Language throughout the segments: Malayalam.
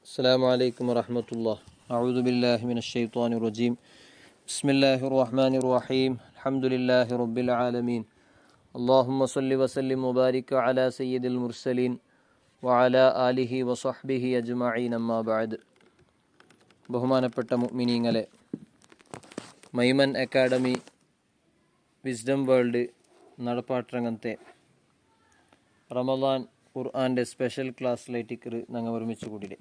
السلام عليكم ورحمة الله. أعوذ بالله من الشيطان الرجيم. بسم الله الرحمن الرحيم. الحمد لله رب العالمين. اللهم صل وسلم وبارك على سيد المرسلين وعلى آله وصحبه أجمعين أما بعد. ബഹുമാനപ്പെട്ട മുഅ്മിനീങ്ങളെ, മൈമൻ അക്കാഡമി വിസ്ഡം വേൾഡ് നടപ്പാട്ടരംഗത്തെ റമദാൻ ഖുർആൻ്റെ സ്പെഷ്യൽ ക്ലാസ്സിലേറ്റിക്കർ ഞങ്ങൾ ഒരുമിച്ച് കൂടിയില്ലേ.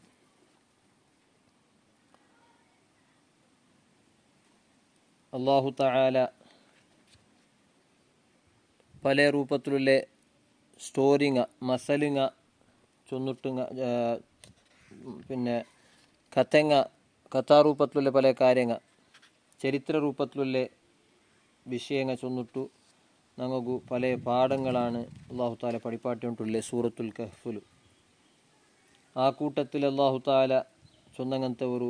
അള്ളാഹു തആല പല രൂപത്തിലുള്ള സ്റ്റോറിങ്ങ മസലുങ്ങ ചൊന്നിട്ടുങ്ങ പിന്നെ കഥാരൂപത്തിലുള്ള പല കാര്യങ്ങൾ ചരിത്ര രൂപത്തിലുള്ള വിഷയങ്ങൾ ചൊന്നിട്ടു ഞങ്ങൾക്ക് പല പാഠങ്ങളാണ് അള്ളാഹു താല പഠിപ്പാട്ടിട്ടുള്ളത് സൂറത്തുൽ കഹ്ഫിൽ. ആ കൂട്ടത്തിൽ അള്ളാഹു താല ചൊന്നങ്ങനത്തെ ഒരു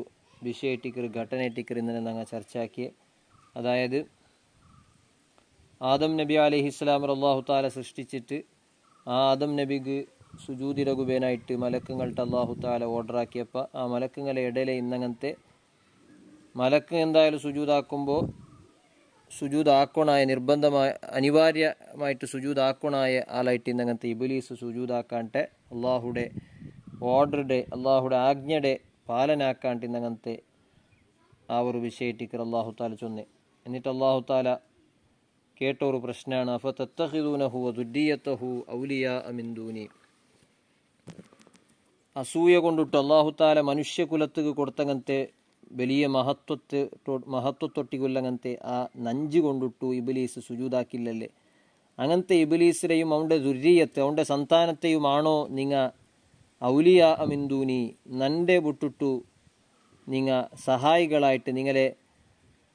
വിഷയറ്റിക്കർ ഘട്ടനറ്റിക്കർ ഇന്നലെ ഞങ്ങൾ ചർച്ചയാക്കിയ, അതായത് ആദം നബി അലൈഹിസ്സലാം അള്ളാഹു താല സൃഷ്ടിച്ചിട്ട് ആ ആദം നബിക്ക് സുജൂദിരകുബേനായിട്ട് മലക്കുങ്ങളുടെ അള്ളാഹു താല ഓർഡറാക്കിയപ്പോൾ ആ മലക്കുകളെ ഇടയിലെ ഇന്നങ്ങനത്തെ മലക്ക് എന്തായാലും സുജൂദാക്കുമ്പോൾ സുജൂദാക്കണായ നിർബന്ധമായ അനിവാര്യമായിട്ട് സുജൂദാക്കണായ ആളായിട്ട് ഇന്നങ്ങനത്തെ ഇബ്ലീസ് സുജൂദാക്കാണ്ട് അള്ളാഹുടെ ഓർഡറുടെ അള്ളാഹുടെ ആജ്ഞയുടെ പാലനാക്കാണ്ട് ഇന്നങ്ങനത്തെ ആ ഒരു വിഷയറ്റിക്കർ അള്ളാഹു താല ചൊന്നേ. എന്നിട്ട് അള്ളാഹു താല കേട്ട ഒരു പ്രശ്നമാണ്, അഫതത്തഖിദൂനഹു വദുരിയതഹു ഔലിയാ മിൻ ദൂനി. അസൂയ കൊണ്ടിട്ട് അള്ളാഹു താല മനുഷ്യകുലത്തുക്ക് കൊടുത്തങ്ങനത്തെ വലിയ മഹത്വത്തൊട്ടികൊല്ലങ്ങനത്തെ ആ നഞ്ച് കൊണ്ടിട്ടു ഇബ്ലീസ് സുജൂദാക്കില്ലല്ലേ. അങ്ങനത്തെ ഇബ്ലീസിനെയും അവൻ്റെ ദുര്യത്തെ അവൻ്റെ സന്താനത്തെയുമാണോ നിങ്ങ ഔലിയാ മിൻ ദൂനി നൻ്റെ വിട്ടിട്ടു നിങ്ങ സഹായികളായിട്ട്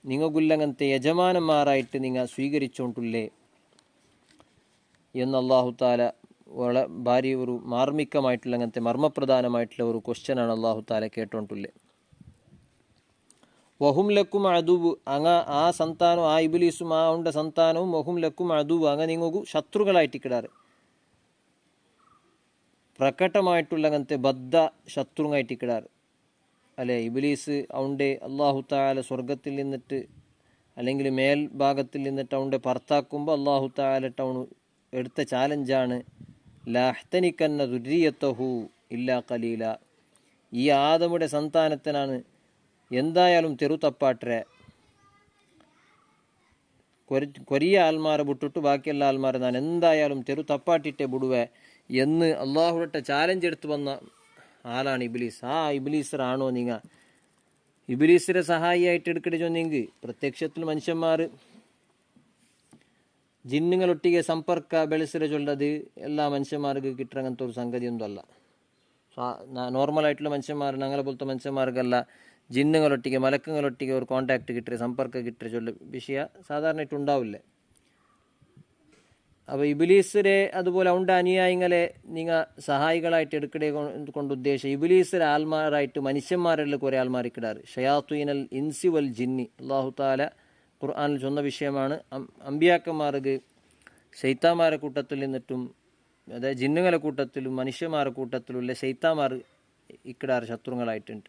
നിങ്ങൾക്കുള്ളങ്ങനത്തെ യജമാനന്മാരായിട്ട് നിങ്ങൾ സ്വീകരിച്ചോണ്ടുള്ളേ എന്ന് അള്ളാഹു താല ഭാര്യ ഒരു മാർമികമായിട്ടുള്ള അങ്ങനത്തെ മർമ്മപ്രധാനമായിട്ടുള്ള ഒരു ക്വസ്റ്റ്യനാണ് അള്ളാഹു താല കേട്ടോണ്ടുള്ളേ. വഹും ലക്കും അദുവ് അങ്ങ ആ സന്താനവും ആ ഇബ്ലീസും ആ ഉണ്ട സന്താനവും വഹും ലക്കും അദുവ് അങ്ങ നിങ്ങൾക്ക് ശത്രുക്കളായിട്ട് കിടാറ്, പ്രകടമായിട്ടുള്ള അങ്ങനത്തെ ബദ്ധ ശത്രുവായിട്ട് കിടാറ് അല്ലേ. ഇബ്ലീസ് അവൻ്റെ അള്ളാഹു താല സ്വർഗത്തിൽ നിന്നിട്ട് അല്ലെങ്കിൽ മേൽഭാഗത്തിൽ നിന്നിട്ട് അവൻ്റെ പുറത്താക്കുമ്പോൾ അള്ളാഹു താല ടൗൺ എടുത്ത ചാലഞ്ചാണ് ലഹ്തനിക്കന്ന ദുരിയത്തഹു ഇല്ലാ ഖലീല. ഈ ആദമുടെ സന്താനത്തിനാണ് എന്തായാലും തെരു തപ്പാട്ടെ കൊരിയ ആൽമാരെ വിട്ടിട്ട് ബാക്കിയുള്ള ആൽമാരെ ഞാൻ എന്തായാലും തെരു തപ്പാട്ടിട്ടേ വിടുവേ എന്ന് അള്ളാഹുടെ ചാലഞ്ച് എടുത്ത് വന്ന ആളാണ് ഇബ്ലീസ്. ആ ഇബ്ലീസറാണോ നിങ്ങൾ ഇബ്ലീസിനെ സഹായിയായിട്ട് എടുക്കട്ടെ ചൊന്നെങ്കിൽ പ്രത്യക്ഷത്തിൽ മനുഷ്യന്മാർ ജിന്നുകളൊട്ടിಗೆ ಸಂಪರ್ಕ ಬೆಳೆಸಿರ ചൊല്ലത് എല്ലാ മനുഷ്യന്മാർക്ക് കിട്ടുന്നങ്ങനത്തെ ഒരു സംഗതിയൊന്നും അല്ല. നോർമലായിട്ടുള്ള മനുഷ്യന്മാർ ഞങ്ങളെ പോലത്തെ മനുഷ്യന്മാർക്കല്ല ജിന്നുകളൊട്ടിಗೆ മലക്കുകളൊട്ടിಗೆ ഒരു കോണ്ടാക്ട് കിട്ടുക സമ്പർക്കം കിട്ടുക ചൊല്ല വിഷയ സാധാരണയായിട്ട് ഉണ്ടാവില്ലേ. അപ്പോൾ ഇബ്ലീസിനെ അതുപോലെ അവൻ്റെ അനുയായികളെ നിങ്ങൾ സഹായികളായിട്ട് എടുക്കടേ കൊണ്ട് ഉദ്ദേശം ഇബ്ലീസിലെ ആൽമാരായിട്ട് മനുഷ്യന്മാരെല്ലാം കുറേ ആൽമാരിക്കിടാറ് ഷയാത്തുനൽ ഇൻസി വൽ ജിന്നി. അള്ളാഹു താല ഖുർആനിൽ ചൊന്ന വിഷയമാണ്. അമ്പിയാക്കന്മാർക്ക് ശൈത്താന്മാരെ കൂട്ടത്തിൽ നിന്നിട്ടും അതായത് ജിന്നുകളെ കൂട്ടത്തിലും മനുഷ്യന്മാരുടെ കൂട്ടത്തിലുള്ള ശൈത്താന്മാർ ഇക്കിടാറ് ശത്രുക്കളായിട്ടുണ്ട്.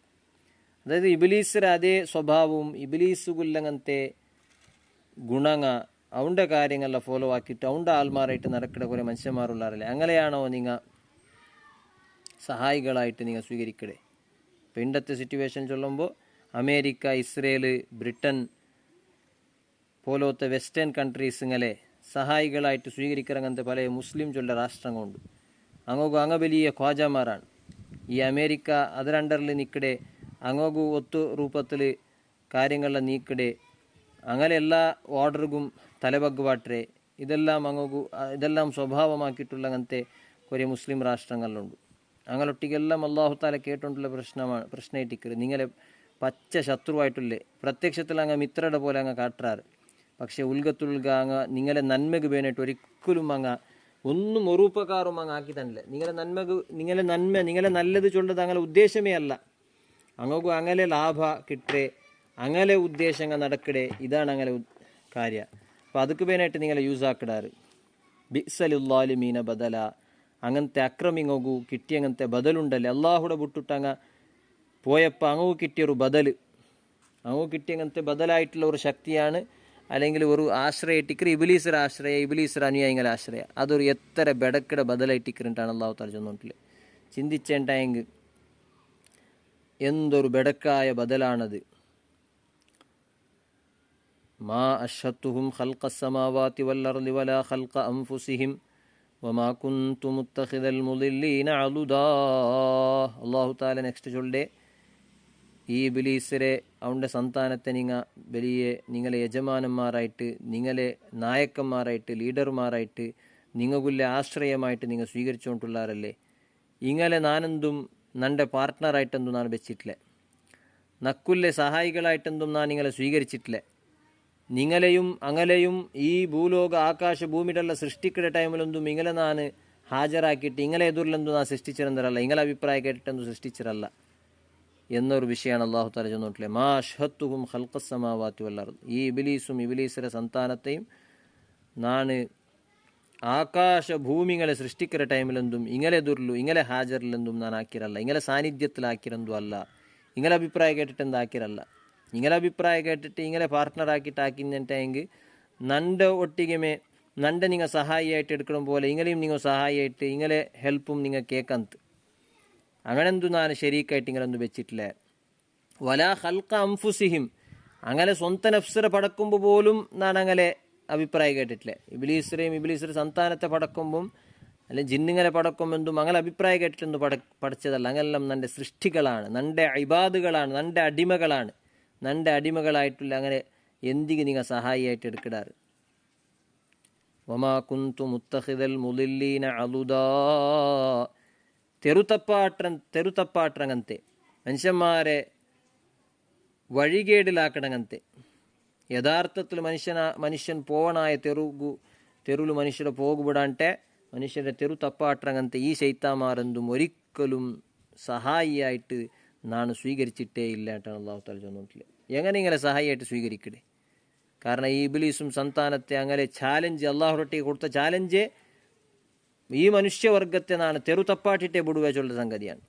അതായത് ഇബ്ലീസിലെ അതേ സ്വഭാവവും ഇബ്ലീസുകുല്ലങ്ങനത്തെ ഗുണങ്ങ അവൻ്റെ കാര്യങ്ങളെല്ലാം ഫോളോ ആക്കിയിട്ട് അവൻ്റെ ആൽമാരായിട്ട് നടക്കുന്ന കുറേ മനുഷ്യന്മാരുള്ളവരല്ലേ. അങ്ങനെയാണോ നിങ്ങൾ സഹായികളായിട്ട് നിങ്ങൾ സ്വീകരിക്കടേ. ഇപ്പം ഇണ്ടത്തെ സിറ്റുവേഷൻ ചൊല്ലുമ്പോൾ അമേരിക്ക, ഇസ്രയേൽ, ബ്രിട്ടൻ പോലത്തെ വെസ്റ്റേൺ കൺട്രീസുകളെ സഹായികളായിട്ട് സ്വീകരിக்கிறങ്ങനത്തെ പല മുസ്ലിം ചൊല്ല രാഷ്ട്രങ്ങളുണ്ട്. അങ്ങ് വലിയ ഖ്വാജമാരാണ്. ഈ അമേരിക്ക അതിരണ്ടറിൽ നിൽക്കടെ അങ്ങോക്ക് ഒത്തു രൂപത്തിൽ കാര്യങ്ങളെല്ലാം നീക്കടെ അങ്ങനെ എല്ലാ ഓർഡർക്കും തലബഗ്വാട്ടെ ഇതെല്ലാം സ്വഭാവമാക്കിയിട്ടുള്ള അങ്ങനത്തെ കുറേ മുസ്ലിം രാഷ്ട്രങ്ങളിലുണ്ട്. അങ്ങനൊട്ടിക്കെല്ലാം അള്ളാഹു താല കേട്ടുകൊണ്ടുള്ള പ്രശ്നമായിട്ടിക്കരുത്. നിങ്ങളെ പച്ച ശത്രുവായിട്ടുള്ളേ പ്രത്യക്ഷത്തിൽ അങ്ങ് മിത്രയുടെ പോലെ അങ്ങ് കാട്ടാറ്, പക്ഷേ ഉൽഗത്തുൽഗ അങ്ങ് നിങ്ങളെ നന്മക്ക് വേണ്ടിയിട്ട് ഒരിക്കലും അങ്ങ് ഒന്നും ഒരുപകാരവും അങ്ങ് ആക്കി തന്നില്ല. നിങ്ങളെ നല്ലത് ചൊല്ലത് അങ്ങനെ ഉദ്ദേശമേ അല്ല. അങ്ങക്ക് അങ്ങനെ ലാഭ കിട്ടേ അങ്ങനെ ഉദ്ദേശങ്ങൾ നടക്കടേ, ഇതാണ് അങ്ങനെ കാര്യം. അപ്പോൾ അതൊക്കെ വേനായിട്ട് നിങ്ങളെ യൂസ് ആക്കിടാറ്. ബിഅ്സലുല്ലാലിമീന ബദല അങ്ങനത്തെ അക്രമിങ്ങോഗു കിട്ടിയങ്ങനത്തെ ബദലുണ്ടല്ലേ. അള്ളാഹുടെ വിട്ടിട്ടങ്ങ പോയപ്പോൾ അങ്ങ് കിട്ടിയൊരു ബദൽ, അങ്ങ് കിട്ടിയങ്ങനത്തെ ബദലായിട്ടുള്ള ഒരു ശക്തിയാണ്, അല്ലെങ്കിൽ ഒരു ആശ്രയ ടിക്കർ ഇബിലീസർ ആശ്രയ, ഇബിലീസർ അനുയായികളെ ആശ്രയ. അതൊരു എത്ര ബെടക്കിട ബദലായി ടിക്കറിട്ടാണ് അള്ളാഹു താല ചെന്നോട്ടില്ല. ചിന്തിച്ചേണ്ടെങ്കിൽ എന്തൊരു ബെടക്കായ ബദലാണത്. മാ അഷ്ഹത്തുഹും ഖൽഖസ് സമാവാതി വൽ അർളി വലാ ഖൽഖ അൻഫുസിഹിം വമാ കുന്തു മുത്തഖിദൽ മുദില്ലീന അളുദാ. അള്ളാഹു താല നെക്സ്റ്റ് ചൊല്ലേ, ഈ ഇബ്ലീസിനെ അവൻ്റെ സന്താനത്തെ നിങ്ങളെ യജമാനന്മാരായിട്ട്, നിങ്ങളെ നായകന്മാരായിട്ട്, ലീഡർമാരായിട്ട്, നിങ്ങൾക്കുള്ള ആശ്രയമായിട്ട് നിങ്ങൾ സ്വീകരിച്ചുകൊണ്ടുള്ളവരല്ലേ. ഇങ്ങളെ നാനെന്തും നൻ്റെ പാർട്ട്ണറായിട്ടെന്തും ഞാൻ വെച്ചിട്ടില്ല, നക്കുല്ലെ സഹായികളായിട്ടെന്തും ഞാൻ നിങ്ങളെ സ്വീകരിച്ചിട്ടില്ല. നിങ്ങളെയും അങ്ങലെയും ഈ ഭൂലോക ആകാശ ഭൂമിയുടെ സൃഷ്ടിക്കുന്ന ടൈമിലൊന്നും ഇങ്ങളെ ഞാൻ ഹാജരാക്കിയിട്ട് ഇങ്ങളെ എതിരിലെന്തും ഞാൻ സൃഷ്ടിച്ചിരുന്നതല്ല, ഇങ്ങളെ അഭിപ്രായം കേട്ടിട്ടെന്തും സൃഷ്ടിച്ചിരല്ല എന്നൊരു വിഷയമാണ് അള്ളാഹു താല ചെന്നോട്ടില്ലേ. മാ അഷ്ഹത്തുഹും ഖൽഖസ് സമാവാതി വൽ അർള്. ഈ ഇബ്ലീസും ഇബ്ലീസിന്റെ സന്താനത്തെയും നാണ് ആകാശ ഭൂമികളെ സൃഷ്ടിക്കുന്ന ടൈമിലെന്തും ഇങ്ങളെ എതിർലു ഇങ്ങളെ ഹാജറിലെന്തും ഞാൻ ആക്കിരല്ല, ഇങ്ങളെ സാന്നിധ്യത്തിലാക്കിരെന്തും അല്ല, ഇങ്ങളെ അഭിപ്രായം കേട്ടിട്ട് എന്താക്കിരല്ല. നിങ്ങളെ അഭിപ്രായം കേട്ടിട്ട് ഇങ്ങളെ പാർട്ട്ണറാക്കിയിട്ട് ആക്കിന്നിട്ടെങ്കിൽ നൻ്റെ ഒട്ടികമേ നൻ്റെ നിങ്ങൾ സഹായിയായിട്ട് എടുക്കണം പോലെ ഇങ്ങളെയും നിങ്ങൾ സഹായിയായിട്ട് ഇങ്ങളെ ഹെൽപ്പും നിങ്ങൾ കേൾക്കന്ത്. അങ്ങനെന്തു ഞാൻ ശരീക്കായിട്ട് ഇങ്ങളെന്തും വെച്ചിട്ടില്ല. വലാ ഖൽഖ അൻഫുസിഹിം, അങ്ങനെ സ്വന്തം നഫ്സിനെ പടക്കുമ്പോൾ പോലും ഞാൻ അങ്ങനെ അഭിപ്രായം കേട്ടിട്ടില്ല. ഇബ്ലീസിന്റെ സന്താനത്തെ പടക്കുമ്പം അല്ലെങ്കിൽ ജിന്നുങ്ങളെ പടക്കുമെന്തും അങ്ങനെ അഭിപ്രായം കേട്ടിട്ടൊന്നും പഠിച്ചതല്ല. അങ്ങനെല്ലാം നൻ്റെ സൃഷ്ടികളാണ്, നൻ്റെ ഇബാദുകളാണ്, നൻ്റെ അടിമകളാണ്. നൻ്റെ അടിമകളായിട്ടുള്ള അങ്ങനെ എന്തിക്ക് നിങ്ങൾ സഹായിയായിട്ട് എടുക്കിടാറ്. വമാ കുന്തു മുത്തഖിദൽ മുദില്ലീന അളുദാ. തെരുത്തപ്പാട്ടങ്ങനത്തെ മനുഷ്യന്മാരെ വഴികേടിലാക്കണങ്ങനത്തെ, യഥാർത്ഥത്തിൽ മനുഷ്യൻ പോവണായ തെരുവിൽ മനുഷ്യരെ പോകുവിടാണ്ടെ മനുഷ്യരുടെ തെരുത്തപ്പാട്ടങ്ങനത്തെ ഈ ശൈത്താമാരെന്തും ഒരിക്കലും സഹായിയായിട്ട് നാണ് സ്വീകരിച്ചിട്ടേ ഇല്ലാട്ടാണ് അള്ളാഹു താല ചെന്നിട്ടില്ല. എങ്ങനെ ഇങ്ങനെ സഹായിയായിട്ട് സ്വീകരിക്കടേ? കാരണം ഈ ഇബ്ലീസും സന്താനത്തെ അങ്ങനെ ചാലഞ്ച്, അള്ളാഹുറട്ടി കൊടുത്ത ചാലഞ്ച് ഈ മനുഷ്യവർഗത്തെ നാണ് തെരുത്തപ്പാട്ടിട്ടേ ബുടുവ ചൊല്ല സംഗതിയാണ്.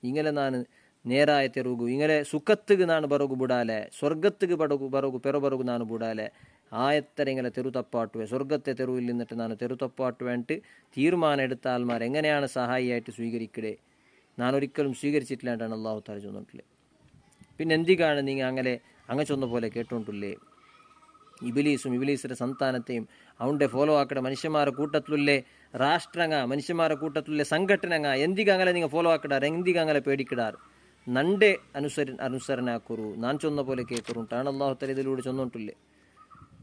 ഇങ്ങനെ നാണ് നേരായ തെരുകു, ഇങ്ങനെ സുഖത്തുക്ക് നാണ് ബറകു ബുടാലെ, സ്വർഗത്തുക്ക് ബറകു പെറബറകു നാണ് ബുടാലെ. ആയത്തര ഇങ്ങനെ തെരുത്തപ്പാട്ടുവേ, സ്വർഗത്തെ തെരുവിൽ നിന്നിട്ട് നാണ് തെരുത്തപ്പാട്ട് വേണ്ടിട്ട് തീരുമാനം എടുത്ത ആൾമാർ എങ്ങനെയാണ് സഹായിയായിട്ട് സ്വീകരിക്കടേ? ഞാൻ ഒരിക്കലും സ്വീകരിച്ചിട്ടില്ലാണ്ടാണ് അള്ളാഹു താല ചൊന്നിട്ടില്ലേ. പിന്നെ എന്തിക്കാണ് നിങ്ങൾ അങ്ങനെ ചൊന്ന പോലെ കേട്ടോണ്ടില്ലേ? ഇബ്ലീസും ഇബ്ലീസിന്റെ സന്താനത്തെയും അവൻ്റെ ഫോളോ ആക്കട മനുഷ്യന്മാരുടെ കൂട്ടത്തിലുള്ളേ രാഷ്ട്രങ്ങ, മനുഷ്യന്മാരുടെ കൂട്ടത്തിലുള്ള സംഘടനങ്ങ എന്തിക്ക് അങ്ങനെ നിങ്ങൾ ഫോളോ ആക്കിടാറ്, എന്തിക്ക് അങ്ങനെ പേടിക്കിടാറ്? നൻ്റെ അനുസരണാക്കുറു, ഞാൻ ചൊന്ന പോലെ കേൾക്കുറുണ്ടാണ് അള്ളാഹു താല ഇതിലൂടെ ചൊന്നോണ്ടില്ലേ.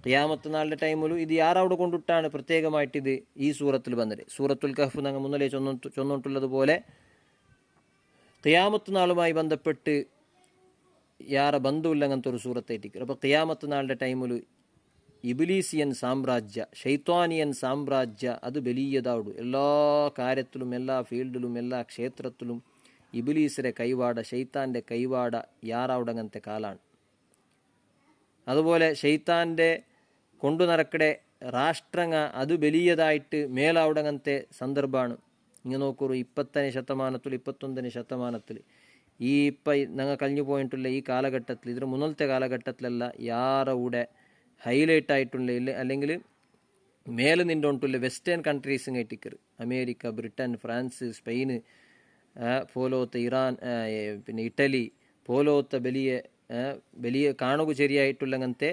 ഖിയാമത്ത് നാളിൻ്റെ ടൈമിലും ഇത് ആറവിടെ കൊണ്ടിട്ടാണ് പ്രത്യേകമായിട്ട് ഇത് ഈ സൂറത്തിൽ വന്നത്. സൂറത്തുൽ കഹ്ഫ് ഞങ്ങൾ മുന്നലേ ചൊന്നോണ്ടുള്ളതുപോലെ ഖിയാമത്ത് നാളുമായി ബന്ധപ്പെട്ട് യാറെ ബന്ധമില്ല അങ്ങനത്തെ ഒരു സൂറത്തേറ്റിക്കും. അപ്പോൾ ഖിയാമത്ത് നാളിൻ്റെ ടൈമിൽ ഇബ്ലീസിയൻ സാമ്രാജ്യ, ഷൈത്വാനിയൻ സാമ്രാജ്യ അത് വലിയതാവുdu. എല്ലാ കാര്യത്തിലും, എല്ലാ ഫീൽഡിലും, എല്ലാ ക്ഷേത്രത്തിലും ഇബ്ലീസിന്റെ കൈവാട, ഷെയ്ത്താൻ്റെ കൈവാട യാറാവുടങ്ങനത്തെ കാലാണ്. അതുപോലെ ഷെയ്ത്താൻ്റെ കൊണ്ടു നടക്കടെ രാഷ്ട്രങ്ങ അത് വലിയതായിട്ട് മേലാവുടങ്ങനത്തെ സന്ദർഭമാണ്. ഇങ്ങനെ നോക്കൂ, 20ನೇ ശതമാനത്തിൽ 21ನೇ ശതമാനത്തിൽ ഈ ഞങ്ങൾ കഴിഞ്ഞു പോയിട്ടുള്ള ഈ കാലഘട്ടത്തിൽ, ഇതിന് മുന്നത്തെ കാലഘട്ടത്തിലല്ല യാറവിടെ ഹൈലൈറ്റ് ആയിട്ടുള്ള അല്ലെങ്കിൽ മേലെ നിന്നുകൊണ്ടുള്ള വെസ്റ്റേൺ കൺട്രീസും കയറ്റിക്കറ്, അമേരിക്ക, ബ്രിട്ടൻ, ഫ്രാൻസ്, സ്പെയിന് പോലത്തെ ഇറാൻ, പിന്നെ ഇറ്റലി പോലത്തെ വലിയ കാണുക ശരിയായിട്ടുള്ള അങ്ങനത്തെ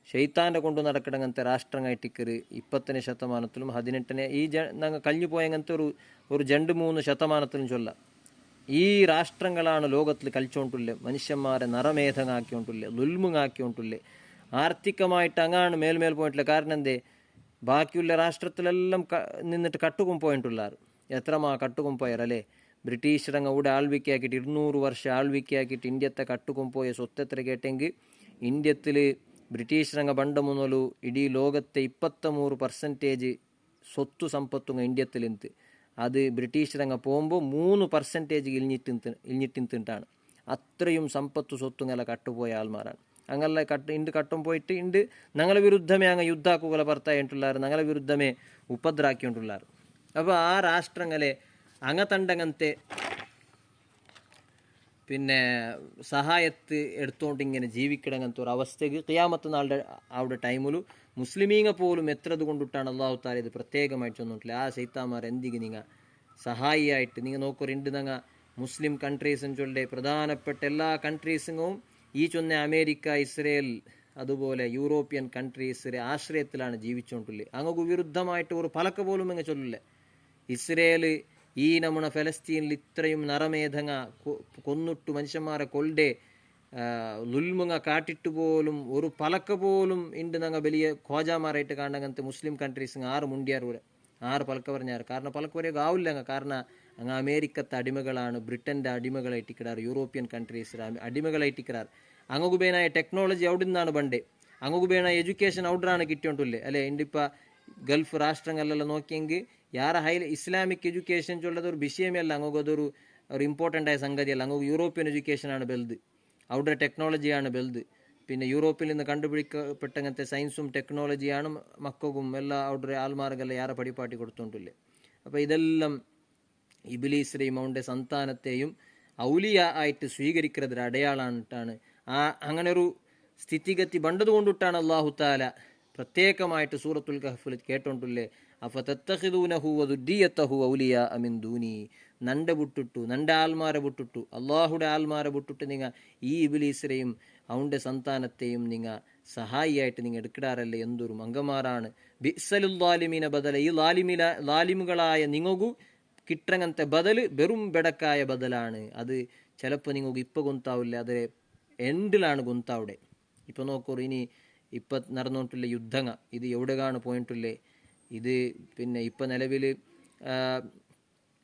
ഷെയ്ത്താൻ്റെ കൊണ്ടു നടക്കണങ്ങനത്തെ രാഷ്ട്രങ്ങളായിട്ടിക്കറ് 20ನೇ ശതമാനത്തിലും 18ನೇ ഈ ഞങ്ങൾ കഴിഞ്ഞു പോയ അങ്ങനത്തെ ഒരു 2-3 ശതമാനത്തിലും ചൊല്ലാം. ഈ രാഷ്ട്രങ്ങളാണ് ലോകത്തിൽ കളിച്ചോണ്ടുള്ളേ, മനുഷ്യന്മാരെ നറമേധങ്ങാക്കിയോണ്ടുള്ളേ, ദുൽമുങ്ങാക്കിയോണ്ടുള്ളേ, ആർത്ഥികമായിട്ട് അങ്ങാണ് മേൽമേൽ പോയിട്ടില്ല. കാരണം എന്തേ, ബാക്കിയുള്ള രാഷ്ട്രത്തിലെല്ലാം നിന്നിട്ട് കട്ടുകും പോയിട്ടുള്ളാറ്. എത്രമാ കട്ടുകും പോയറല്ലേ? ബ്രിട്ടീഷരങ്ങ ഇവിടെ ആൾവിക്കാക്കിയിട്ട് 200 വർഷം ആൾവിക്കാക്കിയിട്ട് ഇന്ത്യത്തെ കട്ടുകും പോയ സ്വത്തെത്ര കേട്ടെങ്കിൽ ഇന്ത്യത്തിൽ ബ്രിട്ടീഷരങ്ങ പണ്ട് മുതലു ഇടീ ലോകത്തെ 23% സ്വത്തു സമ്പത്തും ഇന്ത്യത്തിലിന്ത് അത് ബ്രിട്ടീഷരങ്ങ പോകുമ്പോൾ 3% ഇഞ്ഞിട്ടിന്താണ്. അത്രയും സമ്പത്തു സ്വത്തുങ്ങല കട്ടുപോയ ആൾമാരാണ്. അങ്ങനെ കട്ടും പോയിട്ട് ഇണ്ട് ഞങ്ങളെ വിരുദ്ധമേ അങ്ങ് യുദ്ധാക്കുകള ഭർത്തായിട്ടുള്ളാറ്, ഞങ്ങളെ വിരുദ്ധമേ ഉപദ്രാക്കിക്കൊണ്ടുള്ളാറ്. അപ്പോൾ ആ രാഷ്ട്രങ്ങളെ അങ്ങത്തണ്ടങ്ങനത്തെ പിന്നെ സഹായത്ത് എടുത്തുകൊണ്ട് ഇങ്ങനെ ജീവിക്കണം അങ്ങനത്തെ ഒരു അവസ്ഥയ്ക്ക് ഖിയാമത്ത് നാളുടെ അവിടെ ടൈമിൽ മുസ്ലിമീങ്ങ പോലും എത്രത് കൊണ്ടിട്ടാണ് അള്ളാഹു താല ഇത് പ്രത്യേകമായിട്ട് ഒന്നിട്ടില്ല. ആ സൈത്താമാർ എന്തിക്ക് നിങ്ങൾ സഹായിയായിട്ട് നിങ്ങൾ നോക്കൊരുണ്ട് നിങ്ങൾ മുസ്ലിം കൺട്രീസും ചൊല്ലേ പ്രധാനപ്പെട്ട എല്ലാ കൺട്രീസിനും ഈ ചൊന്ന അമേരിക്ക, ഇസ്രയേൽ, അതുപോലെ യൂറോപ്യൻ കൺട്രീസിലെ ആശ്രയത്തിലാണ് ജീവിച്ചുകൊണ്ടുള്ളത്. അങ്ങക്ക് വിരുദ്ധമായിട്ട് ഒരു പലക്ക പോലും അങ്ങ് ചൊല്ലില്ല. ഇസ്രയേൽ ഈ നമ്മുടെ ഫലസ്തീനിൽ ഇത്രയും നറമേധങ്ങ കൊന്നിട്ടു മനുഷ്യന്മാരെ കൊണ്ടേ ലുൽമുങ്ങ കാട്ടിട്ട് പോലും ഒരു പലക്ക പോലും ഉണ്ട് ഞങ്ങൾ വലിയ ഖോജാമാരായിട്ട് കാണങ്ങനത്തെ മുസ്ലിം കൺട്രീസ് 6 മുണ്ടിയാർ 6 പലക്ക പറഞ്ഞാറ്. കാരണം പലക്ക വരെയൊക്കെ ആവില്ല അങ്ങ്. കാരണം അങ്ങ് അമേരിക്കത്തെ അടിമകളാണ്, ബ്രിട്ടൻ്റെ അടിമകളായിട്ടിക്കിടാറ്, യൂറോപ്യൻ കൺട്രീസിൽ അടിമകളായിട്ടിക്കിടാറ്. അങ്ങുബേനായ ടെക്നോളജി അവിടെ നിന്നാണ് പണ്ടേ. അങ്ങുബേനായ എഡ്യൂക്കേഷൻ അവിടെയാണ് കിട്ടിയോണ്ടില്ലേ അല്ലേ. ഇണ്ടിപ്പോൾ ഗൾഫ് രാഷ്ട്രങ്ങളിലെല്ലാം നോക്കിയെങ്കിൽ ಯಾರ ഇസ്ലാമിക് എഡ്യൂക്കേഷൻ ചൊല്ലത് ഒരു വിഷയമേ അല്ല. അങ്ങോട്ട് അതൊരു ഇമ്പോർട്ടൻ്റ് ആയ സംഗതിയല്ല. അങ്ങോട്ട് യൂറോപ്യൻ എഡ്യൂക്കേഷനാണ് ബെൽത്, അവിടെ ടെക്നോളജിയാണ് ബെൽത്. പിന്നെ യൂറോപ്പിൽ നിന്ന് കണ്ടുപിടിക്കപ്പെട്ട അങ്ങനത്തെ സയൻസും ടെക്നോളജിയാണ് മക്കൾക്കും എല്ലാ അവിടെ ആൾമാർക്കെല്ലാം യാറെ പടിപ്പാട്ടി കൊടുത്തോണ്ടില്ലേ. അപ്പോൾ ഇതെല്ലാം ഇബ്ലീസിനെയും അവൻ്റെ സന്താനത്തെയും ഔലിയ ആയിട്ട് സ്വീകരിക്കുന്നത് അടയാളായിട്ടാണ്. അങ്ങനെ ഒരു സ്ഥിതിഗതി ബണ്ടത് കൊണ്ടിട്ടാണ് അള്ളാഹു താല പ്രത്യേകമായിട്ട് സൂറത്തുൽ കഹ്ഫിൽ കേട്ടോണ്ടില്ലേ, അഫതത്തഖിദൂനഹു വദുരിയതഹു ഔലിയ മിൻ ദൂനി. നണ്ട വിട്ടിട്ടു, നണ്ട ആൽമാരെ വിട്ടിട്ടു, അള്ളാഹുടെ ആൽമാരെ വിട്ടിട്ട് നിങ്ങൾ ഈ ഇബ്ലീസിനെയും അവൻ്റെ സന്താനത്തെയും നിങ്ങൾ സഹായിയായിട്ട് നിങ്ങൾ എടുക്കിടാറല്ലേ. എന്തൊരു മങ്കമാറാണ്. ബിഅ്സലുൽ ളാലിമീന ബദല. ഈ ലാലിമുകളായ നിങ്ങൾക്കു കിട്ടങ്ങനത്തെ ബദൽ വെറും ബെടക്കായ ബദലാണ്. അത് ചിലപ്പോൾ നിങ്ങൾക്ക് ഇപ്പോൾ ഗൊന്താവില്ല, അത് എൻഡിലാണ് ഗൊന്താവിടെ. ഇപ്പോൾ നോക്കൂ, ഇനി ഇപ്പം നടന്നുകൊണ്ടുള്ള യുദ്ധങ്ങ ഇത് എവിടെയാണ് പോയിട്ടില്ലേ. ഇത് പിന്നെ ഇപ്പം നിലവിൽ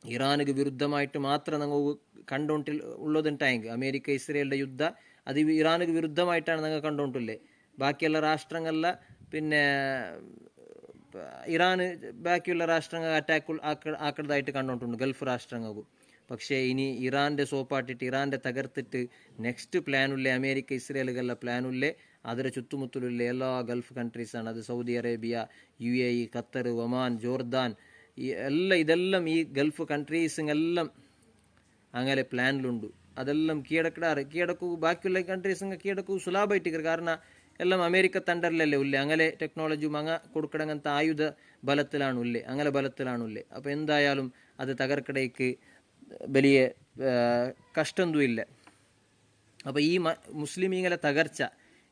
ഇറാനുക്ക് വിരുദ്ധമായിട്ട് മാത്രം ഞങ്ങൾ കണ്ടുകൊണ്ടിൽ ഉള്ളതുണ്ടായെങ്കിൽ അമേരിക്ക ഇസ്രയേലിൻ്റെ യുദ്ധ അത് ഇറാനുക്ക് വിരുദ്ധമായിട്ടാണ് ഞങ്ങൾ കണ്ടുകൊണ്ടില്ലേ. ബാക്കിയുള്ള രാഷ്ട്രങ്ങളില പിന്നെ ഇറാന് ബാക്കിയുള്ള രാഷ്ട്രങ്ങൾ അറ്റാക്ക് ആക്കുന്നതായിട്ട് കണ്ടുകൊണ്ടുണ്ട്, ഗൾഫ് രാഷ്ട്രങ്ങൾക്കും. പക്ഷേ ഇനി ഇറാൻ്റെ സോപ്പാട്ടിട്ട് ഇറാൻ്റെ തകർത്തിട്ട് നെക്സ്റ്റ് പ്ലാനുള്ളേ അമേരിക്ക ഇസ്രയേലുകളുടെ പ്ലാനുള്ളേ ಅದರ ചുറ്റുമുത്തലുള്ള എല്ലാ ഗൾഫ് കൺട്രീസാണ്. അത് Saudi Arabia, UAE, Qatar, Oman, Jordan, ഇതെല്ലാം ഈ ഗൾഫ് കൺട്രീസിനെല്ലാം അങ്ങനെ പ്ലാനിലുണ്ട്. അതെല്ലാം കീഴടക്കൂ ബാക്കിയുള്ള കൺട്രീസ് കീഴടക്കൂ സുലാഭായിട്ട്. കാരണം എല്ലാം അമേരിക്ക തണ്ടറിലല്ലേ ഉള്ളേ. അങ്ങനെ ടെക്നോളജിയും കൊടുക്കണങ്ങനത്തെ ആയുധ ബലത്തിലാണ് ഉള്ളേ, അങ്ങനെ ബലത്തിലാണ് ഉള്ളേ. അപ്പോൾ എന്തായാലും അത് തകർക്കടയ്ക്ക് വലിയ കഷ്ടമൊന്നും ഇല്ല. അപ്പോൾ ഈ മുസ്ലിമീങ്ങളെ തകർച്ച,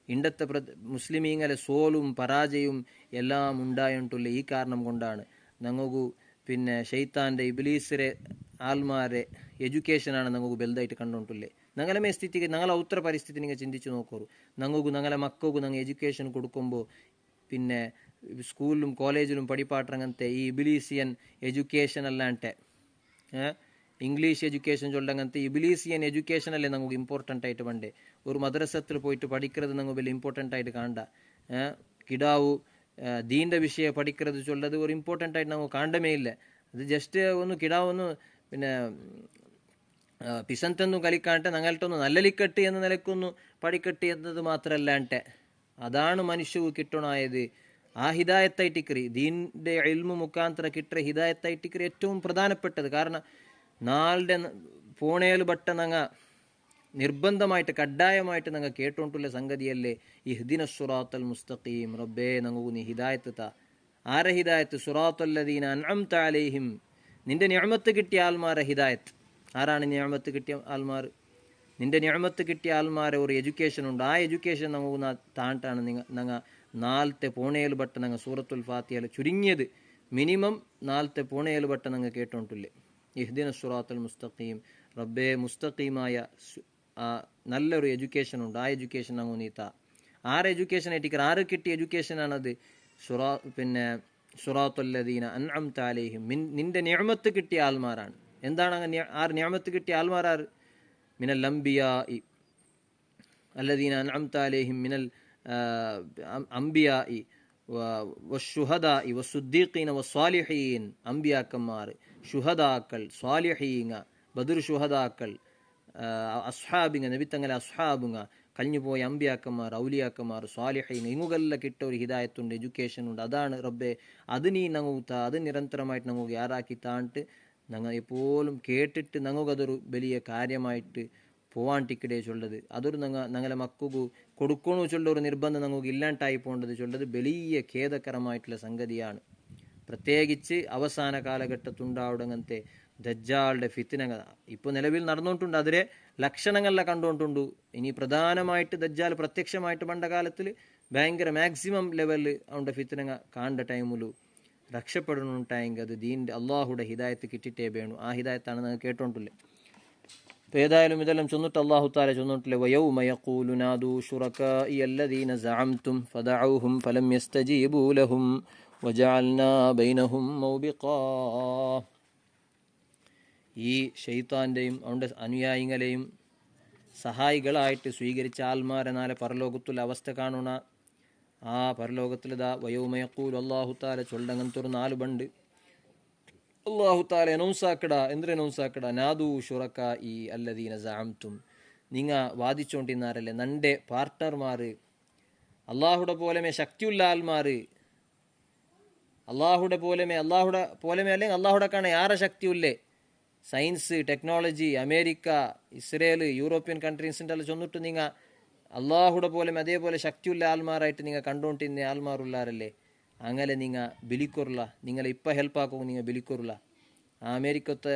ഇണ്ടത്തെ മുസ്ലിമീങ്ങളെ സോലും പരാജയവും എല്ലാം ഉണ്ടായിട്ടുള്ള ഈ കാരണം കൊണ്ടാണ്. ഞങ്ങൾക്ക് പിന്നെ ഷെയ്ത്താൻ്റെ ഇബ്ലീസിലെ ആൽമാരെ എഡ്യൂക്കേഷനാണ് ഞങ്ങൾക്ക് ബെൽതായിട്ട് കണ്ടുകൊണ്ടില്ലേ. ഞങ്ങളെ മേ സ്ഥിതിക്ക് ഞങ്ങളെ ഉത്തര പരിസ്ഥിതി നിങ്ങൾ ചിന്തിച്ച് നോക്കൂ. ഞങ്ങൾക്ക് ഞങ്ങളെ മക്കൾക്ക് ഞങ്ങൾ എഡ്യൂക്കേഷൻ കൊടുക്കുമ്പോൾ പിന്നെ സ്കൂളിലും കോളേജിലും പഠിപ്പാട്ടങ്ങനത്തെ ഈ ഇബ്ലീസിയൻ എഡ്യൂക്കേഷൻ അല്ലാണ്ട് ഇംഗ്ലീഷ് എഡ്യൂക്കേഷൻ ചൊല്ലങ്ങനത്തെ ഇബ്ലീസിയൻ എഡ്യൂക്കേഷൻ അല്ലേ നമുക്ക് ഇമ്പോർട്ടൻ്റ് ആയിട്ട് പണ്ടേ. ഒരു മദ്രസത്തിൽ പോയിട്ട് പഠിക്കുന്നത് നമ്മൾ വലിയ ഇമ്പോർട്ടൻ്റ് ആയിട്ട് കാണണ്ട. കിടാവു ദീൻ്റെ വിഷയം പഠിക്കുന്നത് ചൊല്ലത് ഒരു ഇമ്പോർട്ടൻ്റ് ആയിട്ട് നമുക്ക് കാണണ്ടമേ ഇല്ല. അത് ജസ്റ്റ് ഒന്ന് കിടാവൊന്ന് പിന്നെ പിസന്തൊന്നും കളിക്കാണ്ട് ഞങ്ങൾട്ടൊന്ന് നല്ലലിക്കട്ടി എന്ന നിലക്കൊന്ന് പഠിക്കട്ടി എന്നത് മാത്രമല്ലാണ്ട് അതാണ് മനുഷ്യക്ക് കിട്ടണമായത്. ആ ഹിദായത്തായിട്ടിക്കറി ദീൻ്റെ ഇൽമു മുഖാന്തര കിട്ടുന്ന ഹിദായത്തായിട്ടിക്കറി ഏറ്റവും പ്രധാനപ്പെട്ടത്. കാരണം നാളുടെ ഫോണേൽ ബട്ട ഞങ്ങ നിർബന്ധമായിട്ട് കഡ്ഡായമായിട്ട് ഞങ്ങൾ കേട്ടുകൊണ്ടുള്ള സംഗതിയല്ലേ ഇഹ്ദിന സുറാത്തൽ മുസ്തഖീം. റബ്ബേ ഞങ്ങൾക്ക് നീ ഹിദായത്ത് താ. ആരെ ഹിദായത്ത്? സുറാത്തല്ലദീന അൻഅംത അലൈഹിം, നിന്റെ നിഅമത്ത് കിട്ടിയ ആൽമാരെ ഹിദായത്ത്. ആരാണ് നിഅമത്ത് കിട്ടിയ ആൽമാർ? നിന്റെ നിഅമത്ത് കിട്ടിയ ആൽമാരെ ഒരു എഡ്യൂക്കേഷൻ ഉണ്ട്. ആ എഡ്യൂക്കേഷൻ നമുക്ക് താണ്ടാണ് ഞങ്ങൾ നാലത്തെ പോണേൽ ബട്ട ഞങ്ങൾ സൂറത്തുൽ ഫാത്തിഹയിൽ ചുരുങ്ങിയത് മിനിമം നാലത്തെ പോണേൽ ബട്ട ഞങ്ങൾ കേട്ടോണ്ടില്ലേ ഇഹ്ദിന സുറാത്തുൽ മുസ്തഖീം. റബ്ബേ മുസ്തഖീമായ നല്ലൊരു എഡ്യൂക്കേഷൻ ഉണ്ട്, ആ എഡ്യൂക്കേഷൻ അങ്ങ് നീത്ത. ആരെ എഡ്യൂക്കേഷൻ ആയിട്ടിക്കർ? ആര് കിട്ടിയ എഡ്യൂക്കേഷനാണത്? പിന്നെ സുറാത്തുല്ലദീന അൻഅംത അലൈഹിം, നിന്റെ നിഅമത്ത് കിട്ടിയ ആൽമാരാണ്. എന്താണ് അങ്ങനെ ആറ് നിഅമത്ത് കിട്ടിയ ആൽമാരാർ? മിനൽ അംബിയാഇ അല്ലദീന അൻഅംത അലൈഹിം മിനൽ അംബിയാഇ വശുഹദാഇ വസുദ്ദീഖീന വസ്വാലിഹീൻ. അംബിയാക്കന്മാർ, ഷുഹദാക്കൾ, സ്വാലിഹീങ്ങ, ബദർ ഷുഹദാക്കൾ, അസ്ഹാബിങ്ങ, നബിത്തങ്ങളെ അസ്ഹാബുങ്ങ, കഴിഞ്ഞുപോയ അമ്പിയാക്കന്മാർ, ഔലിയാക്കന്മാർ, സ്വാലിഹീൻ, ഇങ്ങുകെല്ലാം കിട്ട ഒരു ഹിദായത്തുണ്ട്, എഡ്യൂക്കേഷൻ ഉണ്ട്. അതാണ് റബ്ബെ, അത് നീ നങ്ങൂത്ത, അത് നിരന്തരമായിട്ട് നമുക്ക് യാറാക്കി താണ്ടിട്ട് ഞങ്ങൾ എപ്പോഴും കേട്ടിട്ട് ഞങ്ങൾക്കതൊരു വലിയ കാര്യമായിട്ട് പോവാണ്ടിക്കಡೆ ചൊല്ലത് അതൊരു ഞങ്ങളെ മക്കൾക്ക് കൊടുക്കണു ചൊല്ല ഒരു നിർബന്ധം ഞങ്ങൾക്ക് ഇല്ലാണ്ടായി പോകേണ്ടത് ചൊല്ലത് വലിയ ഖേദകരമായിട്ടുള്ള സംഗതിയാണ്. പ്രത്യേകിച്ച് അവസാന കാലഘട്ടത്തുണ്ടാവുടങ്ങനത്തെ ദജ്ജാളുടെ ഫിത്നകൾ ഇപ്പോൾ നിലവിൽ നടന്നുകൊണ്ടുണ്ട്. അതിലെ ലക്ഷണങ്ങളെല്ലാം കണ്ടുകൊണ്ടുണ്ട്. ഇനി പ്രധാനമായിട്ട് ദജ്ജാൽ പ്രത്യക്ഷമായിട്ട് പണ്ട കാലത്തിൽ ഭയങ്കര മാക്സിമം ലെവലിൽ അവൻ്റെ ഫിത്നങ്ങ കാണേണ്ട ടൈമിൽ രക്ഷപ്പെടണുണ്ടായെങ്കിൽ അത് ദീൻ്റെ അള്ളാഹുടെ ഹിദായത്ത് കിട്ടിയിട്ടേ വേണു. ആ ഹിദായത്താണ് നിങ്ങൾ കേട്ടോണ്ടില്ലേ. അപ്പോൾ ഏതായാലും ഇതെല്ലാം ചൊന്നിട്ട് അള്ളാഹു താല ചൊന്നിട്ടില്ലേ, വയൗമ യഖൂലു നാദൂ ശുറകാഇ അല്ലദീന സഅംതും ഫദഉഹും ഫലം യസ്തജീബൂ ലഹും വജഅൽനാ ബൈനഹും മൗബിഖാ. ഈ ശൈത്താൻ്റെയും അവൻ്റെ അനുയായികളെയും സഹായികളായിട്ട് സ്വീകരിച്ച ആൽമാരെ നാളെ പരലോകത്തുള്ള അവസ്ഥ കാണുന്ന ആ പരലോകത്തിലിതാ വയൗമ യഖൂലു അള്ളാഹു താല ചൊല്ലങ്ങനത്തൊരു 4 ബണ്ട് അള്ളാഹു താല എനൗസാക്കടാ. എന്തിനു എനൗസാക്കടാ? നാദൂ ശുറകാഇ അല്ലദീന സഅംതും, നിങ്ങ വാദിച്ചോണ്ടിരുന്നാരല്ലേ നൻ്റെ പാർട്ട്ണർമാർ, അള്ളാഹുടെ പോലെമേ ശക്തിയുള്ള ആൽമാർ, അള്ളാഹുടെ പോലെമേ അല്ലെങ്കിൽ അള്ളാഹുടെ കാണാൻ യാറെ ശക്തിയുള്ളേ, science technology America Israel European കൺട്രീസിൻ്റെ എല്ലാം ചൊന്നിട്ട് നിങ്ങൾ അള്ളാഹുടെ പോലെ അതേപോലെ ശക്തിയുള്ള ആൽമാരായിട്ട് നിങ്ങൾ കണ്ടുകൊണ്ടിരുന്ന ആൽമാറുള്ളാരല്ലേ, അങ്ങനെ നിങ്ങൾ ബിലിക്കൊറില്ല. നിങ്ങളെ ഇപ്പം ഹെൽപ്പാക്കും നിങ്ങൾ ബിലിക്കൊറില്ല. ആ അമേരിക്കത്തെ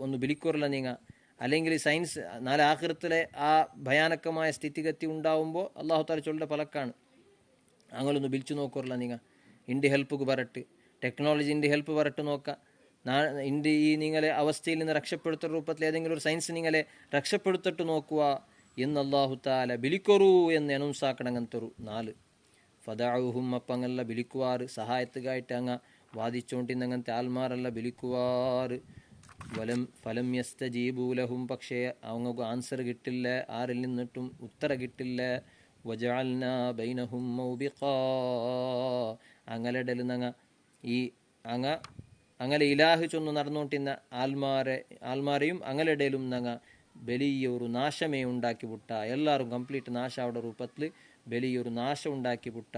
ഒന്ന് ബിലിക്കൊറില്ല നിങ്ങൾ. അല്ലെങ്കിൽ സയൻസ് നാളെ ആഖിറത്തിലെ ആ ഭയാനകമായ സ്ഥിതിഗതി ഉണ്ടാവുമ്പോൾ അള്ളാഹു താല ചൊല്ലുടെ പലക്കാണ്. അങ്ങനൊന്ന് ബിലിച്ചു നോക്കാറില്ല. നിങ്ങൾ ഇന്ത്യ ഹെൽപ്പ് വരട്ട്, ടെക്നോളജി ഇന്ത്യ ഹെൽപ്പ് വരട്ട് നോക്കാം. ഇന്ത്യ ഈ നിങ്ങളെ അവസ്ഥയിൽ നിന്ന് രക്ഷപ്പെടുത്തുന്ന രൂപത്തിൽ ഏതെങ്കിലും ഒരു സയൻസ് നിങ്ങളെ രക്ഷപ്പെടുത്തിട്ട് നോക്കുക എന്ന് അള്ളാഹു താല ബിലിക്കൊറു എന്ന് അനൗൺസാക്കണം. അങ്ങനത്തെ ഒരു 4 ഫദഉഹും അപ്പങ്ങല്ല ബിലിക്കുവാറ്, സഹായത്തുകായിട്ട് അങ്ങ വാദിച്ചോണ്ടിന്ന് അങ്ങനത്തെ ആൽമാരല്ല ബിലിക്കുവാറ്. ഫലം യസ്തജീബൂ ലഹും, പക്ഷേ അവങ്ങൾക്ക് ആൻസർ കിട്ടില്ല, ആരിൽ നിന്നിട്ടും ഉത്തര കിട്ടില്ല. വജഅൽനാ ബൈനഹും മൗബിഖാ, അങ്ങലിടൽ നങ്ങ ഈ അങ്ങനെ ഇലാഹ് ചൊന്ന് നടന്നുകൊണ്ടിരുന്ന ആൽമാരെയും അങ്ങലിടയിലും നങ്ങ വലിയൊരു നാശമേ ഉണ്ടാക്കി വിട്ട. എല്ലാവരും കംപ്ലീറ്റ് നാശയുടെ രൂപത്തിൽ വലിയൊരു നാശം ഉണ്ടാക്കി വിട്ട.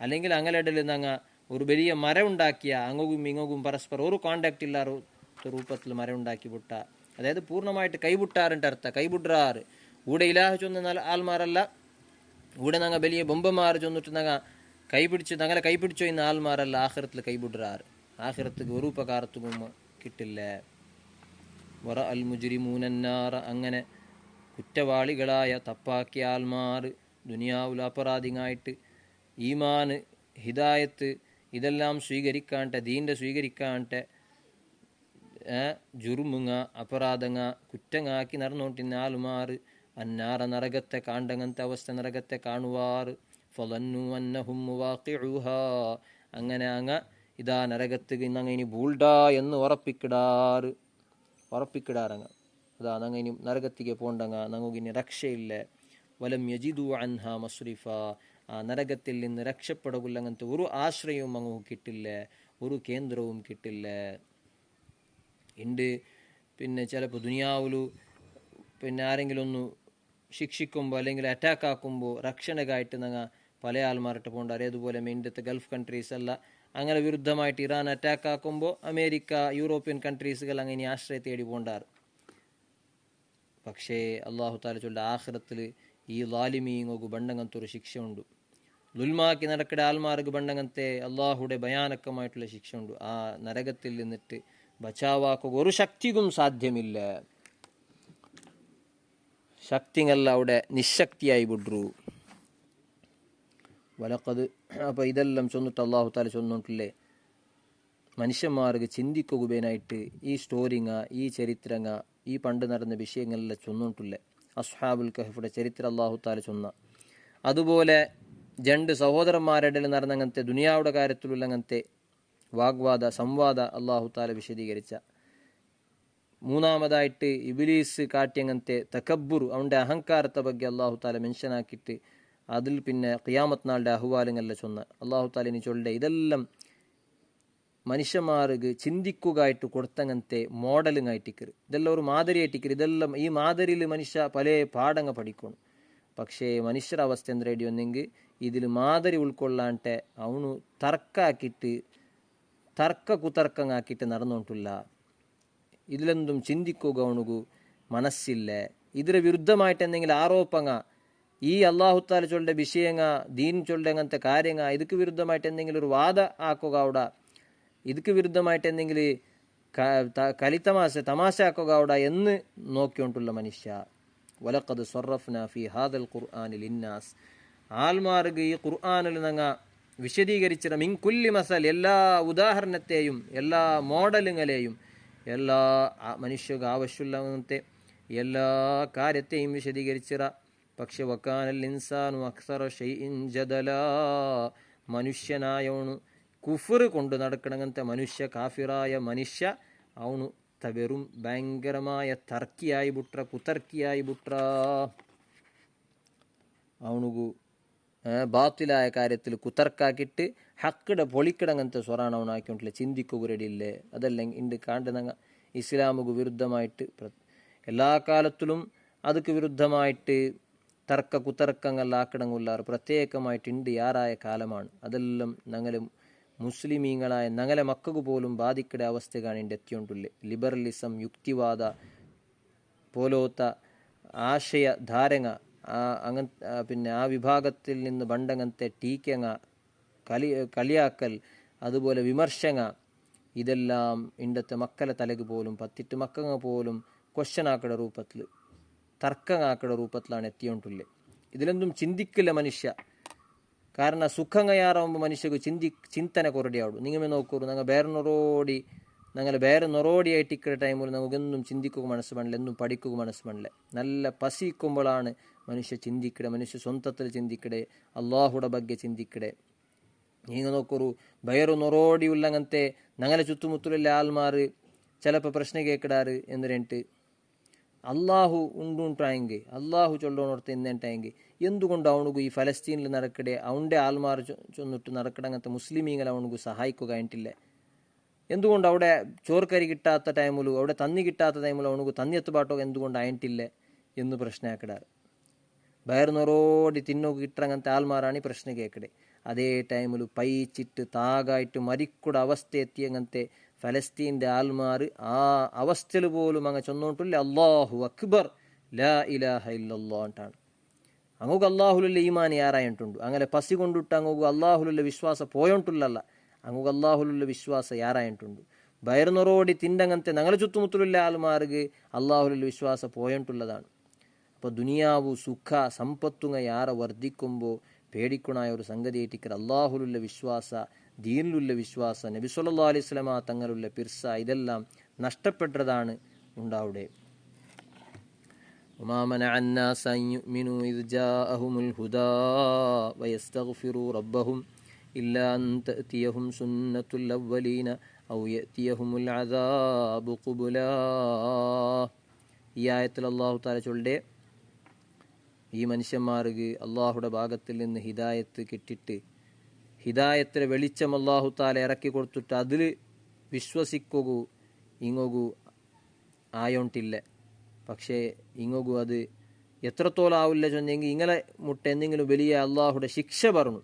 അല്ലെങ്കിൽ അങ്ങലിടയിൽ നങ്ങ ഒരു വലിയ മരം ഉണ്ടാക്കിയ, അങ്ങും ഇങ്ങും പരസ്പരം ഒരു കോണ്ടാക്ട് ഇല്ലാത്ത രൂപത്തിൽ മരം ഉണ്ടാക്കി വിട്ട. അതായത് പൂർണ്ണമായിട്ട് കൈവിട്ടാറിൻ്റെ അർത്ഥം, കൈവിടാറ്. ഇവിടെ ഇലാഹ് ചൊന്ന ആൽമാരല്ല, ഇവിടെ ഞങ്ങൾ വലിയ ബൊമ്പമാർ ചൊന്നിട്ട് ഞങ്ങൾ ഞങ്ങളെ കൈപിടിച്ചോ ഇന്ന് ആൽമാരല്ല ആഖിറത്തിൽ കൈവിടാറ്. ആഖിറത്തുക്ക് ഒരു ഉപകാരത്തും കിട്ടില്ല. വറ അൽ മുജ്രിമൂനന്നാറ, അങ്ങനെ കുറ്റവാളികളായ തപ്പാക്കിയ ആൽമാർ ദുനിയാവുൽ അപരാധികളായിട്ട് ഈമാൻ ഹിദായത്ത് ഇതെല്ലാം സ്വീകരിക്കാണ്ടെ ദീൻ്റെ സ്വീകരിക്കാണ്ടെ ജുർമുങ്ങ അപരാധങ്ങ കുറ്റങ്ങാക്കി നടന്നുകൊണ്ടിരുന്ന ആൽമാർ അന്നാറ നരകത്തെ കാണ്ടങ്ങനത്തെ അവസ്ഥ നരകത്തെ കാണുവാർ. ഫളന്നു അന്നഹും മുവാഖിഉഹാ, അങ്ങനെ ഇതാ നരകത്തുക്ക് ഇന്നങ്ങ ഇനി ബൂൾഡാ എന്ന് ഉറപ്പിക്കിടാറങ്ങ അതാ നങ്ങ ഇനി നരകത്തിക്ക് പോണ്ടങ്ങ ഞങ്ങൾക്ക് ഇനി രക്ഷയില്ല. വലം യജിദു അൻഹ മസ്രിഫ, ആ നരകത്തിൽ നിന്ന് രക്ഷപ്പെടകില്ല. അങ്ങനത്തെ ഒരു ആശ്രയവും അങ്ങ് കിട്ടില്ല, ഒരു കേന്ദ്രവും കിട്ടില്ല. ഉണ്ട് പിന്നെ ചിലപ്പോൾ ദുനിയാവിലു പിന്നെ ആരെങ്കിലും ഒന്ന് ശിക്ഷിക്കുമ്പോൾ അല്ലെങ്കിൽ അറ്റാക്ക് ആക്കുമ്പോൾ രക്ഷണകായിട്ട് ഞങ്ങൾ പല ആൾമാരിട്ട് പോകണ്ട. അതുപോലെ ഇന്ത്യത്തെ ഗൾഫ് കൺട്രീസ് അല്ല അങ്ങനെ വിരുദ്ധമായിട്ട് ഇറാൻ അറ്റാക്ക് ആക്കുമ്പോൾ അമേരിക്ക യൂറോപ്യൻ കൺട്രീസുകൾ അങ്ങനെ ആശ്രയം തേടി പോകണ്ടാറ്. പക്ഷേ അള്ളാഹു താല ചൊല്ല ആഖിറത്തിൽ ഈ ലാലിമീങ്ങോക്ക് ബണ്ടങ്ങനത്തെ ഒരു ശിക്ഷ ഉണ്ട്. ലുൽമാക്കി നടക്കടെ ആൽമാർക്ക് ബണ്ടങ്ങനത്തെ അള്ളാഹുടെ ഭയാനകമായിട്ടുള്ള ശിക്ഷ ഉണ്ട്. ആ നരകത്തിൽ നിന്നിട്ട് ബച്ചാവാക്കുക ഒരു ശക്തിക്കും സാധ്യമില്ല. ശക്തിങ്ങല്ല അവിടെ നിശക്തിയായി വിടൂ. വലക്കത് അപ്പോൾ ഇതെല്ലാം ചൊന്നിട്ട് അള്ളാഹു താല ചൊന്നിട്ടില്ലേ മനുഷ്യന്മാർക്ക് ചിന്തിക്കുകയായിട്ട് ഈ സ്റ്റോറിങ്ങ ഈ ചരിത്രങ്ങ ഈ പണ്ട് നടന്ന വിഷയങ്ങളെല്ലാം ചൊന്നിട്ടില്ലേ. അസ്ഹാബുൽ കഹഫിയുടെ ചരിത്രം അള്ളാഹു താല ചൊന്ന. അതുപോലെ 2 സഹോദരന്മാരുടെ നടന്നങ്ങനത്തെ ദുനിയാവുടെ കാര്യത്തിലുള്ള അങ്ങനത്തെ സംവാദ അള്ളാഹു താല വിശദീകരിച്ച. 3-ാമതായിട്ട് ഇബ്ലീസ് കാട്ടിയങ്ങനത്തെ തക്കബ്ബുർ അവൻ്റെ അഹങ്കാരത്തെ ಬಗ್ಗೆ അള്ളാഹു താല മെൻഷനാക്കിയിട്ട് അതിൽ പിന്നെ ഖിയാമത്ത് നാളുടെ അഹ്വാലുങ്ങളെ ചൊന്ന അള്ളാഹു താല ഇനി ചൊല്ലെ ഇതെല്ലാം മനുഷ്യന്മാർക്ക് ചിന്തിക്കുകയായിട്ട് കൊടുത്തങ്ങനത്തെ മോഡലിങ്ങായിട്ടിക്കറ്. ഇതെല്ലാം ഒരു മാതിരിയായിട്ടിക്കറ്. ഇതെല്ലാം ഈ മാതിരിയിൽ മനുഷ്യ പല പാഠങ്ങൾ പഠിക്കണം. പക്ഷേ മനുഷ്യರ അവസ്ഥ എന്തിരേടി വന്നെങ്കിൽ ഇതിൽ മാതിരി ഉൾക്കൊള്ളാണ്ടെ അവನು തർക്കാക്കിയിട്ട് കുതർക്കങ്ങാക്കിയിട്ട് നടന്നുകൊണ്ടില്ല. ഇതിലെന്തും ചിന്തിക്കുക അവനുgu മനസ്സില്ല. ಇದರ ವಿರುದ್ಧമായിട്ട് എന്തെങ്കിലും ആരോപങ്ങ ഈ അള്ളാഹുത്താല ചൊല്ലുടെ വിഷയങ്ങ ദീൻ ചൊല്ലുടെ അങ്ങനത്തെ കാര്യങ്ങ ಇದಕ್ಕೆ വിരുദ്ധമായിട്ട് എന്തെങ്കിലും ഒരു വാദ ആക്കുക അവിടെ, ಇದಕ್ಕೆ വിരുദ്ധമായിട്ട് എന്തെങ്കിലും തമാശ ആക്കുക അവിടെ എന്ന് നോക്കിക്കൊണ്ടുള്ള മനുഷ്യ. വലഖദ് സർറഫ്നാ ഫീ ഹാദൽ ഖുർആനി ലിന്നാസ്, ആൽമാർക്ക് ഈ ഖുർആനിൽ നങ്ങ വിശദീകരിച്ചിട മിൻ കുല്ലി മസൽ, എല്ലാ ഉദാഹരണത്തെയും എല്ലാ മോഡലുകളെയും എല്ലാ മനുഷ്യക്ക് ആവശ്യമുള്ളത്തെ എല്ലാ കാര്യത്തെയും വിശദീകരിച്ചിട. പക്ഷെ വക്കാനൽ ഇൻസാനു അക്സറ ഷൈഇൻ ജദല, മനുഷ്യനായോണു കുഫർ കൊണ്ട് നടക്കണങ്ങനത്തെ മനുഷ്യ, കാഫിറായ മനുഷ്യ അവണു വെറും ഭയങ്കരമായ തർക്കിയായി ബുട്ര, കുതർക്കിയായി ബുട്ര. അവനുകു ബാത്തിലായ കാര്യത്തിൽ കുതർക്കാക്കിയിട്ട് ഹക്കിടെ പൊളിക്കിടങ്ങനത്തെ സ്വറാണ് അവനാക്കിക്കൊണ്ടില്ല, ചിന്തിക്കുക റെഡിയില്ലേ. അതെല്ലാം ഇണ്ട് കാണ്ടുന്ന ഇസ്ലാമുക്ക് വിരുദ്ധമായിട്ട് എല്ലാ കാലത്തിലും ಅದಕ್ಕೆ വിരുദ്ധമായിട്ട് തർക്ക കുതർക്കങ്ങളാക്കിടങ്ങുള്ളാർ പ്രത്യേകമായിട്ട് ഉണ്ട് യാറായ കാലമാണ്. അതെല്ലാം ഞങ്ങളെ മുസ്ലിമീങ്ങളായ ഞങ്ങളെ മക്കൾക്ക് പോലും ബാധിക്കട അവസ്ഥ കാണിൻ്റെ എത്തിയോണ്ടുള്ളേ. ലിബറലിസം, യുക്തിവാദ പോലോത്ത ആശയ ധാരങ്ങ പിന്നെ ആ വിഭാഗത്തിൽ നിന്ന് ബണ്ടങ്ങനത്തെ ടീക്കങ്ങ, കളിയാക്കൽ, അതുപോലെ വിമർശങ്ങ, ഇതെല്ലാം ഇണ്ടത്തെ മക്കളെ തലക്ക് പോലും പത്തിട്ട് മക്കങ്ങ പോലും ക്വസ്റ്റ്യൻ രൂപത്തിൽ, തർക്കങ്ങാക്കട രൂപത്തിലാണ് എത്തിയോണ്ടുള്ളേ. ഇതിലൊന്നും ചിന്തിക്കില്ല മനുഷ്യ. കാരണം സുഖങ്ങയാറാകുമ്പോൾ മനുഷ്യക്ക് ചിന്തನೆ കൊറടിയാവും. നിങ്ങമേ നോക്കൂ, ഞങ്ങൾ ಬೇರೆ ನೊರೋಡಿಯಾയിട്ട് ഇക്കടെ ടൈമിൽ നമുക്കെന്നും ചിന്തിക്കുക മനസ്സ് പണില്ല, എന്നും പഠിക്കുക മനസ്സ് പണില്ല. നല്ല പസിക്കുമ്പോഴാണ് മനുഷ്യ ചിന്തിക്കടെ, മനുഷ്യ സ്വന്തത്തിൽ ചിന്തിക്കടെ, അള്ളാഹുടെ ಬಗ್ಗೆ ചിന്തിക്കടെ. നിങ്ങൾ നോക്കൂ, ಬೇರೆ ನೊರೋಡಿ ഉള്ളങ്ങനത്തെ ഞങ്ങളെ ചുറ്റുമുത്തുള്ള ആൾമാർ ചിലപ്പോൾ പ്രശ്നം കേൾക്കിടാറ് എന്നിട്ട് അള്ളാഹു ഉണ്ടുണ്ടായെങ്കിൽ, അള്ളാഹു ചൊല്ലോണോർത്ത് എന്നുണ്ടായെങ്കിൽ എന്തുകൊണ്ട് അവനുക്ക് ഈ ഫലസ്തീനിൽ നടക്കടെ അവൻ്റെ ആൾമാർ ചൊന്നിട്ട് നടക്കടങ്ങനത്തെ മുസ്ലിമീങ്ങളെ അവനുക്ക് സഹായിക്കുക കഴിഞ്ഞിട്ടില്ല? എന്തുകൊണ്ട് അവിടെ ചോർക്കരി കിട്ടാത്ത ടൈമിലും അവിടെ തന്നി കിട്ടാത്ത ടൈമിലും അവനുക്ക് തന്നിയെത്തുപാട്ടോ എന്തുകൊണ്ട് ആയിട്ടില്ല എന്ന് പ്രശ്നമാക്കിടാറ്. ബയർന്നൊരോടി തിന്നോക്ക് കിട്ടങ്ങനത്തെ ആൾമാരാണ് ഈ പ്രശ്നം കേൾക്കടെ. അതേ ടൈമിൽ പൈച്ചിട്ട് താകായിട്ട് മരിക്കുട അവസ്ഥ എത്തിയങ്ങനത്തെ ഫലസ്തീൻ്റെ ആൾമാർ ആ അവസ്ഥയിൽ പോലും അങ്ങ് ചെന്നോണ്ടില്ല അള്ളാഹു അക്ബർ ലാ ഇലാഹ ഇല്ലല്ലാഹ് എന്നിട്ടാണ്. അങ്ങോക്ക് അള്ളാഹുലുള്ള ഈമാൻ യാറായിട്ടുണ്ട്. അങ്ങനെ പസി കൊണ്ടിട്ട് അങ്ങോക്ക് അള്ളാഹുലുള്ള വിശ്വാസം പോയോണ്ടുള്ളല്ല, അങ്ങോക്ക് അള്ളാഹുലുള്ള വിശ്വാസം യാറായിട്ടുണ്ട്. ബയർന്നൊരോടി തിണ്ടങ്ങനത്തെ ഞങ്ങളെ ചുറ്റുമുത്തുള്ള ആൾമാർക്ക് അള്ളാഹുലുള്ള വിശ്വാസം പോയോണ്ടുള്ളതാണ്. അപ്പോൾ ദുനിയാവു സുഖ സമ്പത്തുങ്ങ യാറ വർദ്ധിക്കുമ്പോൾ പേടിക്കണായ ഒരു സംഗതി ഏറ്റിക്കർ അള്ളാഹുലുള്ള വിശ്വാസ, ദീനിലുള്ള വിശ്വാസ, നബി സല്ലല്ലാഹു അലൈഹി വസല്ലമ തങ്ങളുള്ള പിർസ, ഇതെല്ലാം നഷ്ടപ്പെട്ടതാണ് ഉണ്ടാവിടെ. وما منع الناس أن يؤمنوا إذ جاءهم الهدى ويستغفروا ربهم إلا أن تأتيهم سنة الأولين أو يأتيهم العذاب قبلا. ഈ ആയത്തിൽ അല്ലാഹു തആല ചൊല്ലുടെ, ഈ മനുഷ്യന്മാർക്ക് അള്ളാഹുടെ ഭാഗത്തിൽ നിന്ന് ഹിദായത്ത് കിട്ടിയിട്ട് ഹിദായത്തിലെ വെളിച്ചം അല്ലാഹു തആല ഇറക്കി കൊടുത്തിട്ട് അതിൽ വിശ്വസിക്കുക ഇങ്ങോകു ആയോണ്ടില്ല. പക്ഷേ ഇങ്ങോകു അത് എത്രത്തോളം ആവില്ല ചൊന്നെങ്കിൽ ഇങ്ങനെ മുട്ട എന്തെങ്കിലും വലിയ അള്ളാഹുടെ ശിക്ഷ പറഞ്ഞു.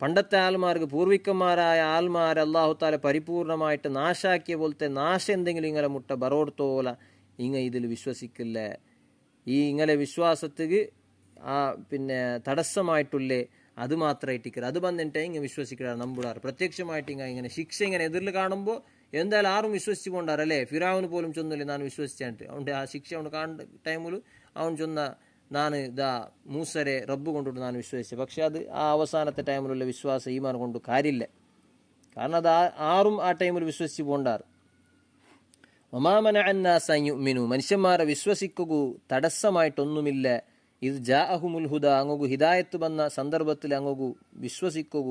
പണ്ടത്തെ ആൾമാർക്ക്, പൂർവികന്മാരായ ആൾമാർ അല്ലാഹു തആല പരിപൂർണമായിട്ട് നാശാക്കിയ പോലത്തെ നാശം എന്തെങ്കിലും ഇങ്ങനെ മുട്ട ബറോടത്തോല ഇങ്ങ ഇതിൽ വിശ്വസിക്കില്ല. ഈ ഇങ്ങനെ വിശ്വാസത്തിക്ക് പിന്നെ തടസ്സമായിട്ടുള്ളേ അത് മാത്രമായിട്ടിക്കറ അത് വന്നിട്ട് ഇങ്ങനെ വിശ്വസിക്കാറ് നമ്പിടാറ്. പ്രത്യക്ഷമായിട്ട് ഇങ്ങനെ ശിക്ഷ ഇങ്ങനെ എതിരിൽ കാണുമ്പോൾ എന്തായാലും ആരും വിശ്വസിച്ച് പോണ്ടാറല്ലേ. ഫിറാവിന് പോലും ചൊന്നില്ല ഞാൻ വിശ്വസിച്ചായിട്ട്. അവൻ്റെ ആ ശിക്ഷ അവന് കാണുന്ന ടൈമിൽ അവൻ ചൊന്ന ഞാൻ ഇതാ മൂസരെ റബ്ബ് കൊണ്ടിട്ട് ഞാൻ വിശ്വസിച്ചത്. പക്ഷെ അത് ആ അവസാനത്തെ ടൈമിലുള്ള വിശ്വാസം ഈമാൻ കൊണ്ട് കാര്യമില്ല. കാരണം അത് ആരും ആ ടൈമിൽ വിശ്വസിച്ച് പോണ്ടാറ്. ഒമാമന അന്നാസ യുഅ്മിനു, മനുഷ്യന്മാരെ വിശ്വസിക്കുക തടസ്സമായിട്ടൊന്നുമില്ല. ഇത് ജാഅഹുമുൽ ഹുദ, അങ്ങോകു ഹിദായത്ത് വന്ന സന്ദർഭത്തിൽ അങ്ങോകു വിശ്വസിക്കുക,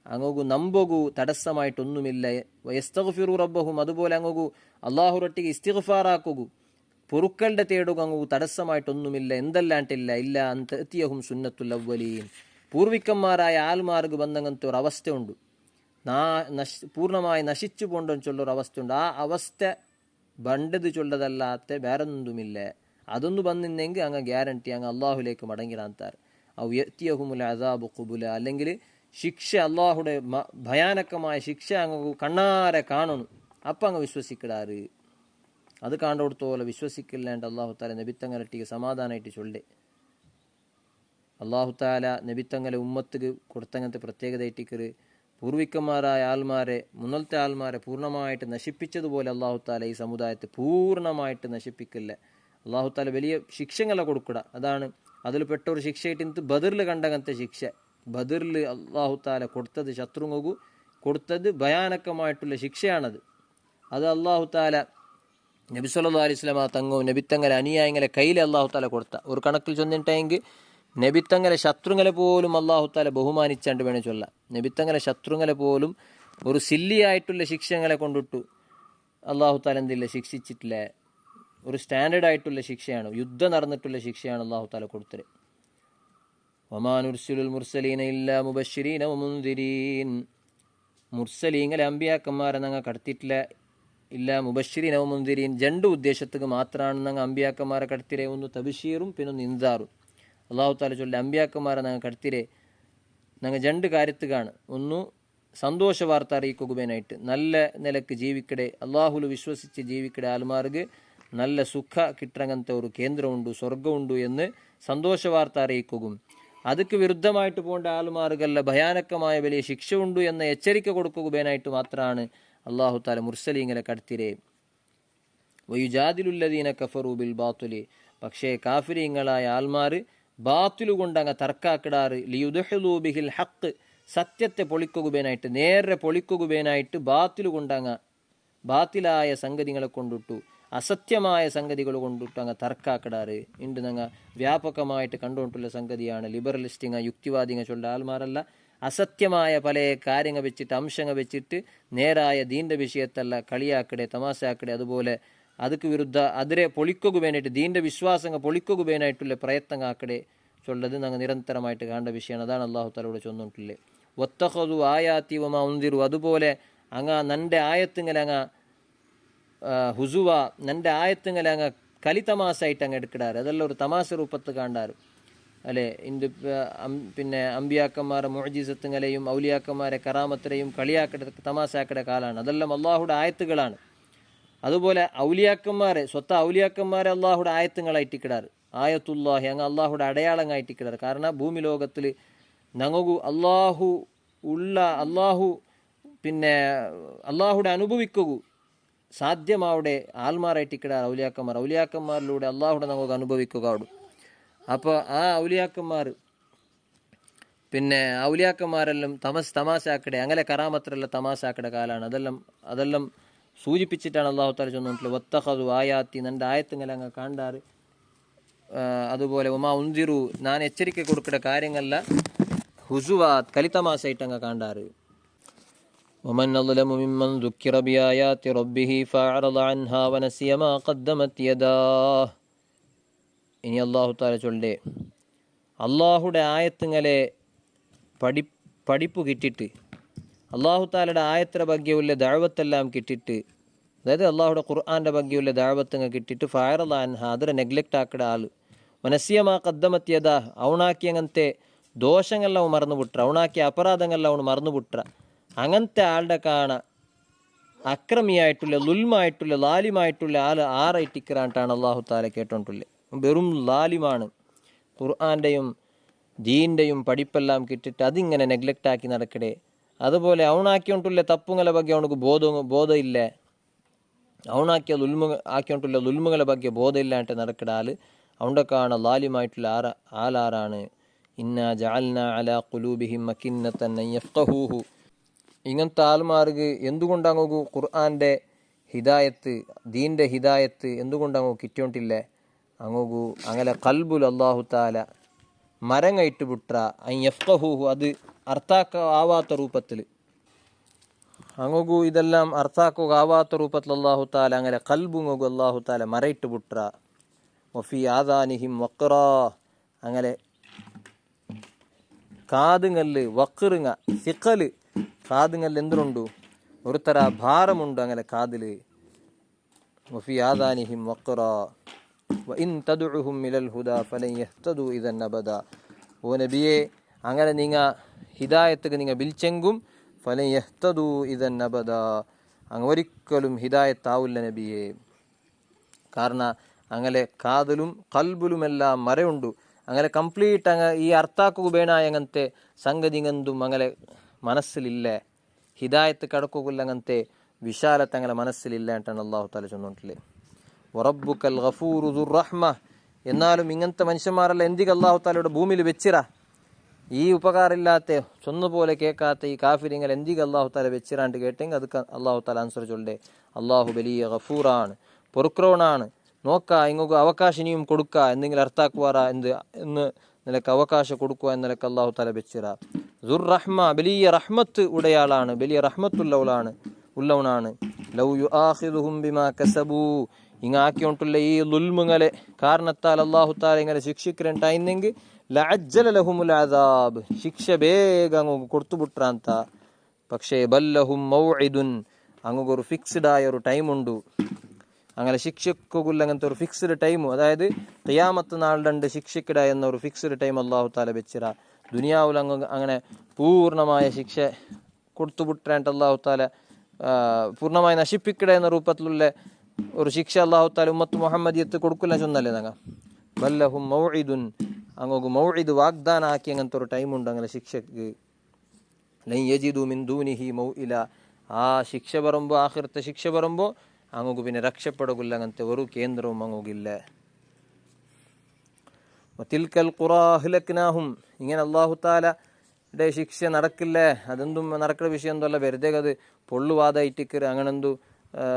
അങ്ങോകു നമ്പകു തടസ്സമായിട്ടൊന്നുമില്ല. വയസ്തഗ്ഫിറു റബ്ബഹും, അതുപോലെ അങ്ങോകു അള്ളാഹുറൊട്ടിക്ക് ഇസ്തിഗ്ഫാറാക്കുക, പൊറുക്കലിന്റെ തേടുക അങ്ങോകു തടസ്സമായിട്ടൊന്നുമില്ല. എന്തെല്ലാണ്ടില്ല ഇല്ല അൻതഅതിയഹും സുന്നത്തുൽ അവ്വലീൻ, പൂർവികന്മാരായ ആൽമാർക്ക് ബന്ധങ്ങനത്തെ ഒരു അവസ്ഥയുണ്ട്. പൂർണ്ണമായി നശിച്ചു പോണ്ടെന്ന് ചൊല്ലൊരു അവസ്ഥയുണ്ട്. ആ അവസ്ഥ ബണ്ടത് ചൊല്ലതല്ലാത്ത വേറൊന്നുമില്ല. അതൊന്നു വന്നിന്നെങ്കിൽ അങ്ങ് ഗ്യാരണ്ടി അങ്ങ് അള്ളാഹുലേക്ക് മടങ്ങിടാന്താർ. ഔ യഅതിയഹുമുൽ അദാബു ഖുബുല, അല്ലെങ്കിൽ ശിക്ഷ അള്ളാഹുടെ ഭയാനകമായ ശിക്ഷ അങ്ങ് കണ്ണാരെ കാണണം, അപ്പം അങ്ങ് വിശ്വസിക്കിടാറ്. അത് കാണ്ടോടത്തോളം വിശ്വസിക്കില്ലാണ്ട് അള്ളാഹു താല നബിത്തങ്ങളെട്ടിക്ക് സമാധാനമായിട്ട് ചൊല്ലേ. അള്ളാഹു താല നബിത്തങ്ങളെ ഉമ്മത്തുക്ക് കൊടുത്തങ്ങനത്തെ പ്രത്യേകതയായിട്ടിക്കറ് പൂർവിക്കന്മാരായ ആൾമാരെ മുന്നലത്തെ ആൾമാരെ പൂർണ്ണമായിട്ട് നശിപ്പിച്ചതുപോലെ അള്ളാഹു താല ഈ സമുദായത്തെ പൂർണ്ണമായിട്ട് നശിപ്പിക്കില്ല. അള്ളാഹു താല വലിയ ശിക്ഷങ്ങളെ കൊടുക്കുക. അതാണ് അതിൽ പെട്ട ഒരു ശിക്ഷയായിട്ട് ഇന്ന് ബദറിൽ കണ്ടങ്ങനത്തെ ശിക്ഷ. ബദറിൽ അള്ളാഹു താല കൊടുത്തത് ശത്രുങ്ങൾക്കു കൊടുത്തത് ഭയാനകമായിട്ടുള്ള ശിക്ഷയാണത്. അത് അള്ളാഹു താല നബി സല്ലല്ലാഹു അലൈഹി വസല്ലമ തങ്ങവും നബിത്തങ്ങളെ അനുയായികളെ കയ്യിൽ അള്ളാഹു താല കൊടുത്ത ഒരു കണക്കിൽ ചൊന്നിട്ടെങ്കിൽ നബിത്തങ്ങളെ ശത്രുങ്ങളെ പോലും അള്ളാഹു താല ബഹുമാനിച്ചാണ്ട് വേണേ ചൊല്ലാം. നബിത്തങ്ങളെ ശത്രുങ്ങളെ പോലും ഒരു സില്ലിയായിട്ടുള്ള ശിക്ഷങ്ങളെ കൊണ്ടിട്ടു അള്ളാഹു താല എന്തില്ല ശിക്ഷിച്ചിട്ടില്ല. ഒരു സ്റ്റാൻഡേർഡ് ആയിട്ടുള്ള ശിക്ഷയാണ്, യുദ്ധം നടന്നിട്ടുള്ള ശിക്ഷയാണ് അള്ളാഹു താല കൊടുത്തത്. വമാ നുർസിലുൽ മുർസലീന ഇല്ലാ മുബശ്ശിരീന വമുൻദിരീൻ. മുർസലീങ്ങളെ അമ്പിയാക്കന്മാരെ ഞങ്ങൾ കടത്തിയിട്ടില്ല. ഇല്ല മുബശ്ശിരീന വമുൻദിരീൻ, രണ്ട് ഉദ്ദേശത്തുക്ക് മാത്രമാണ് ഞങ്ങൾ അമ്പിയാക്കന്മാരെ കടത്തിരേ. ഒന്ന് തബിഷീറും പിന്നെ ഒന്ന് ഇൻസാറും. അള്ളാഹു താല ചൊല്ലി അമ്പിയാക്കന്മാരെ ഞങ്ങൾ കടത്തിരേ ഞങ്ങൾ രണ്ട് കാര്യത്തുകാണ്. ഒന്ന് സന്തോഷ വാർത്ത അറിയിക്കുകയായിട്ട് നല്ല നിലക്ക് ജീവിക്കടെ, അള്ളാഹുൽ വിശ്വസിച്ച് ജീവിക്കടെ ആൾമാർക്ക് നല്ല സുഖ കിട്ടങ്ങനത്തെ ഒരു കേന്ദ്രമുണ്ട്, സ്വർഗമുണ്ട് എന്ന് സന്തോഷ വാർത്ത അറിയിക്കുകയും ಅದಕ್ಕೆ ವಿರುದ್ಧമായിട്ട് പോകേണ്ട ആൾമാർക്കല്ല ഭയാനകമായ വലിയ ശിക്ഷ ഉണ്ട് എന്ന എച്ചരിക്ക കൊടുക്കുകയായിട്ട് മാത്രമാണ് അള്ളാഹു താല മുർസലീങ്ങളെ കടത്തിരേ. വയുജാദിലുല്ലദീന കഫറു ബിൽ ബാത്തുലി, പക്ഷേ കാഫിരീങ്ങളായ ആൾമാർ ബാത്തുലു കൊണ്ടങ്ങ് തർക്കാക്കിടാറ്. ലിയുദ്ഹിലു ബിഹിൽ ഹക്ക്, സത്യത്തെ പൊളിക്കുകയായിട്ട് നേരെ പൊളിക്കുകയായിട്ട് ബാത്തിലു കൊണ്ടങ്ങ് ബാത്തിലായ സംഗതികളെ കൊണ്ടിട്ടു അസത്യമായ സംഗതികൾ കൊണ്ടിട്ട് അങ്ങ് തർക്കാക്കിടാറ്. ഉണ്ട് ഞങ്ങൾ വ്യാപകമായിട്ട് കണ്ടുകൊണ്ടുള്ള സംഗതിയാണ്. ലിബറലിസ്റ്റിങ്ങ യുക്തിവാദിങ്ങ ചൊല്ല ആൾമാരല്ല അസത്യമായ പല കാര്യങ്ങൾ വെച്ചിട്ട് അംശങ്ങൾ വെച്ചിട്ട് നേരായ ദീൻ്റെ വിഷയത്തല്ല കളിയാക്കടെ തമാശാക്കടെ. അതുപോലെ ಅದಕ್ಕೆ ವಿರುದ್ಧ അതിരെ പൊളിക്കുകയായിട്ട് ദീൻ്റെ വിശ്വാസങ്ങൾ പൊളിക്കുകയായിട്ടുള്ള പ്രയത്നങ്ങാക്കടെ ചൊല്ലത് ഞങ്ങൾ നിരന്തരമായിട്ട് കാണേണ്ട വിഷയമാണ്. അതാണ് അള്ളാഹു താലൂടെ ചൊന്നിട്ടില്ലേ. ഒത്തഹതു ആയാത്തി വമ ഉന്തിരു, അതുപോലെ അങ്ങ നൻ്റെ ആയത്തിങ്ങനെ അങ്ങ് ഹുസുവ നൻ്റെ ആയത്തിങ്ങനെ അങ്ങ് കലിതമാസായിട്ട് അങ്ങ് എടുക്കിടാറ്. അതെല്ലാം ഒരു തമാശ രൂപത്ത് കാണാറ് അല്ലേ. ഇന്ന് പിന്നെ അമ്പിയാക്കന്മാരെ മുഅ്ജിസത്തുകളെയും ഔലിയാക്കന്മാരെ കറാമത്തിനെയും കളിയാക്കടെ തമാശാക്കടെ കാലാണ്. അതെല്ലാം അള്ളാഹുടെ ആയത്തുകളാണ്. അതുപോലെ ഔലിയാക്കന്മാരെ ഔലിയാക്കന്മാരെ അള്ളാഹുടെ ആയത്തുകളായിട്ടിക്കിടാറ്. ആയത്തുല്ലാഹി അങ്ങ് അള്ളാഹുടെ അടയാളങ്ങളായിട്ടിക്കിടാറ്. കാരണം ഭൂമി ലോകത്തിൽ ഞങ്ങൾക്കു അള്ളാഹു പിന്നെ അള്ളാഹുടെ അനുഭവിക്കൂ സാധ്യമാവിടെ ആൽമാരായിട്ടിക്കിടാറ് ഔലിയാക്കന്മാർ. ഔലിയാക്കന്മാരിലൂടെ അള്ളാഹുടെ നമുക്ക് അനുഭവിക്കുക അവിടെ. അപ്പോൾ ആ ഔലിയാക്കന്മാർ പിന്നെ ഔലിയാക്കന്മാരെല്ലാം തമാശാക്കടെ അങ്ങനെ കറാമത്തിലുള്ള തമാശാക്കടെ കാലാണ്. അതെല്ലാം സൂചിപ്പിച്ചിട്ടാണ് അള്ളാഹു താല ചൊന്നിട്ടുള്ളത്. വത്തഹദു ആയാത്തി, നൻ്റെ ആയത്തിങ്ങനെ അങ്ങ് കാണാറ്. അതുപോലെ ഉമാ ഉന്തിരു, ഞാൻ എച്ചരിക്ക കൊടുക്കേണ്ട കാര്യങ്ങളല്ല ഹുസുവാത്ത് കലിതമാശായിട്ട് അങ്ങ് കാണാറ്. ومن أظلم ممن ذكر بآيات ربه فأعرض عنها ونسي ما قدمت يداه. ഇനി അള്ളാഹു താല ചൊല്ലേ അള്ളാഹുടെ ആയത്തുങ്ങളെ പഠിപ്പ് കിട്ടിയിട്ട് അള്ളാഹു താലയുടെ ആയത്തിൻ്റെ ബഗ്യുള്ള ദഅവത്തെല്ലാം കിട്ടിയിട്ട്, അതായത് അള്ളാഹുടെ ഖുർആൻ്റെ ബഗ്യുള്ള ദഅവത്തങ്ങ് കിട്ടിയിട്ട് ഫഅറള അൻഹ അതിനെ നെഗ്ലക്റ്റ് ആക്കിയ ആൾ വനസിയ മാ ഖദ്ദമത് യദാ അവണാക്കി അങ്ങനത്തെ ദോഷങ്ങളെല്ലാം അവൻ മറന്നുവിട്ട, അവണാക്കിയ അപരാധങ്ങളെല്ലാം അവൻ മറന്നുവിട്ട അങ്ങനത്തെ ആളുടെ കാണ അക്രമിയായിട്ടുള്ള ലുൽമായിട്ടുള്ള ലാലിമായിട്ടുള്ള ആൾ ആറായിട്ടിക്കറായിട്ടാണ് അള്ളാഹു താല കേട്ടോണ്ടുള്ളത്. വെറും ലാലിമാണ്. ഖുർആൻ്റെയും ദീൻ്റെയും പഠിപ്പെല്ലാം കിട്ടിയിട്ട് അതിങ്ങനെ നെഗ്ലക്റ്റ് ആക്കി നടക്കടേ. അതുപോലെ അവണാക്കിയോണ്ടുള്ള തപ്പുങ്ങളെ ಬಗ್ಗೆ അവനക്ക് ബോധമില്ല, അവണാക്കിയ ആക്കിയോണ്ടുള്ള ലുൽമുകളെ ಬಗ್ಗೆ ബോധമില്ലാണ്ട് നടക്കട ആൾ അവൻ്റെ കാണ ലാലിമായിട്ടുള്ള ആളാറാണ്. ഇന്നാ ജഅൽനാ അലാ ഖുലൂബിഹിം മകിന്നതൻ അൻ യഫ്ഖഹൂഹു. ഇങ്ങനത്തെ ആൾമാർക്ക് എന്തുകൊണ്ടങ്ങു ഖുർആൻ്റെ ഹിദായത്ത് ദീൻ്റെ ഹിദായത്ത് എന്തുകൊണ്ടങ്ങു കിട്ടിയോണ്ടില്ല? അങ്ങു അങ്ങനെ കൽബുൽ അള്ളാഹു താല മരങ്ങയിട്ട് വിട്ര അൻ യഫ്ഖഹൂഹു, അത് അർത്ഥാക്കാവാത്ത രൂപത്തിൽ അങ്ങു ഇതെല്ലാം അർത്ഥാക്കാവാത്ത രൂപത്തിൽ അള്ളാഹു താല അങ്ങനെ കൽബുങ്ങു അള്ളാഹു താല മരയിട്ട് വിട്ര. വഫി ആദാനിഹിം വഖ്റാ, അങ്ങനെ കാതുങ്ങല് വഖറുങ്ങ സിഖല് കാതുങ്ങൽ എന്തുണ്ട് ഒരു തര ഭാരമുണ്ട് അങ്ങനെ കാതിൽ. വഫി ആദാനിഹിം വഖ്റാ വഇൻ തദ്ഉഹും ഇലൽ ഹുദാ ഫലൻ യഹ്തദൂ ഇദൻ അബദാ. ഓ നബിയെ, അങ്ങനെ നിങ്ങ ഹിദായത്തുക്ക് നിങ്ങൾ വിളിച്ചെങ്കും ഫലൻ യഹ്തദൂ ഇദൻ അബദാ, അങ്ങ് ഒരിക്കലും ഹിദായത്താവില്ല നബിയെ. കാരണം അങ്ങനെ കാതിലും കൽബിലുമെല്ലാം മറയുണ്ട്. അങ്ങനെ കംപ്ലീറ്റ് ഈ അർത്ഥാക്കുകಬೇನಾಯ അങ്ങനത്തെ സംഗതിങ്ങಂದು അങ്ങനെ മനസ്സിലില്ലേ, ഹിദായത്ത് കടക്കുകയില്ല, അങ്ങനത്തെ വിശാലത്ത് അങ്ങനെ മനസ്സിലില്ല എന്നാണ് അള്ളാഹു താല ചൊന്നിട്ടില്ലേ. വറബ്ബുക്കൽ ഗഫൂറു ദുർ റഹ്മ. എന്നാലും ഇങ്ങനത്തെ മനുഷ്യന്മാരെല്ലാം എന്തിക്ക് അള്ളാഹു താലയുടെ ഭൂമിയിൽ വെച്ചിറ? ഈ ഉപകാരമില്ലാത്ത ചൊന്നുപോലെ കേൾക്കാത്ത ഈ കാഫിരിങ്ങൾ എന്തിക്ക് അള്ളാഹു താല വെച്ചിറാണ്ട് കേട്ടെങ്കിൽ അത് അള്ളാഹു താല ആൻസർ ചൊല്ലേ. അള്ളാഹു വലിയ ഗഫൂറാണ്, പൊറുക്രോണാണ്. നോക്കുക, ഇങ്ങോട്ട് അവകാശം ഇനിയും കൊടുക്കുക, എന്തെങ്കിലും അർത്ഥാക്കുവാറ എന്ന് നിലക്ക് അവകാശം കൊടുക്കുക എന്ന നിലക്ക് അള്ളാഹു താല വെച്ചിറ. ദുർ റഹ്മ, വലിയ റഹ്മത്ത് ഉടയാളാണ്, വലിയ റഹ്മത്തുള്ളവനാണ്. ലൗ യുആഖിദുഹും ബിമാ കസബൂ. ഇങ്ങ ആക്കിയോണ്ടുള്ള ഈ ളുൽമുകളെ കാരണത്താൽ അള്ളാഹു താല ഇങ്ങനെ ശിക്ഷിക്കലുണ്ടായിരുന്നെങ്കിൽ ലഅജ്ജല ലഹുമുൽ അദാബ്, ശിക്ഷ ಬೇಗ അങ്ങ് കൊടുത്തുಬಿಟ್ರಂತ. പക്ഷേ ബല്ലഹും മൗഇദുൻ, അങ്ങൊരു ഫിക്സ്ഡ് ആയ ഒരു ടൈമുണ്ട്. അങ്ങനെ ശിക്ഷക്കുള്ള അങ്ങനത്തെ ഒരു ഫിക്സ്ഡ് ടൈം, അതായത് ഖിയാമത്ത് നാളുണ്ട് ശിക്ഷക്കിട എന്ന ഒരു ഫിക്സ്ഡ് ടൈം അള്ളാഹു താല വെച്ചിറ. ദുനിയാവിൽ അങ്ങനെ പൂർണ്ണമായ ശിക്ഷ കൊടുത്തുಬಿಟ್ರಂತ അള്ളാഹു താല പൂർണ്ണമായി നശിപ്പിക്കട എന്ന രൂപത്തിലുള്ള ഒരു ശിക്ഷ അള്ളാഹു താല ഉമ്മത്ത് മുഹമ്മദിയത്ത് കൊടുക്കില്ല ചൊന്നല്ലേ ഞങ്ങ. ബല്ലഹും മൗഇദുൻ, അങ്ങോട്ട് മൗഇദ് വാഗ്ദാനം ആക്കി അങ്ങനത്തെ ഒരു ടൈമുണ്ട് അങ്ങനെ ശിക്ഷക്ക്. ലൻ യജിദു മിൻ ദൂനിഹി മൗഇല. ആ ശിക്ഷ പറയുമ്പോൾ, ആഖിറത്തെ ശിക്ഷ പറയുമ്പോൾ അങ്ങോട്ട് പിന്നെ രക്ഷപ്പെടുകില്ല, അങ്ങനത്തെ ഒരു കേന്ദ്രവും അങ്ങോട്ടില്ല. വതിൽകൽ ഖുറാ അഹ്ലക്നാഹും. ഇങ്ങനെ അള്ളാഹു താലയുടെ ശിക്ഷ നടക്കില്ലേ, അതെന്തും നടക്കുന്ന വിഷയം എന്തല്ല, വെറുതെ അത് പൊള്ളുവാതായിട്ടിക്കറ് അങ്ങനെന്തു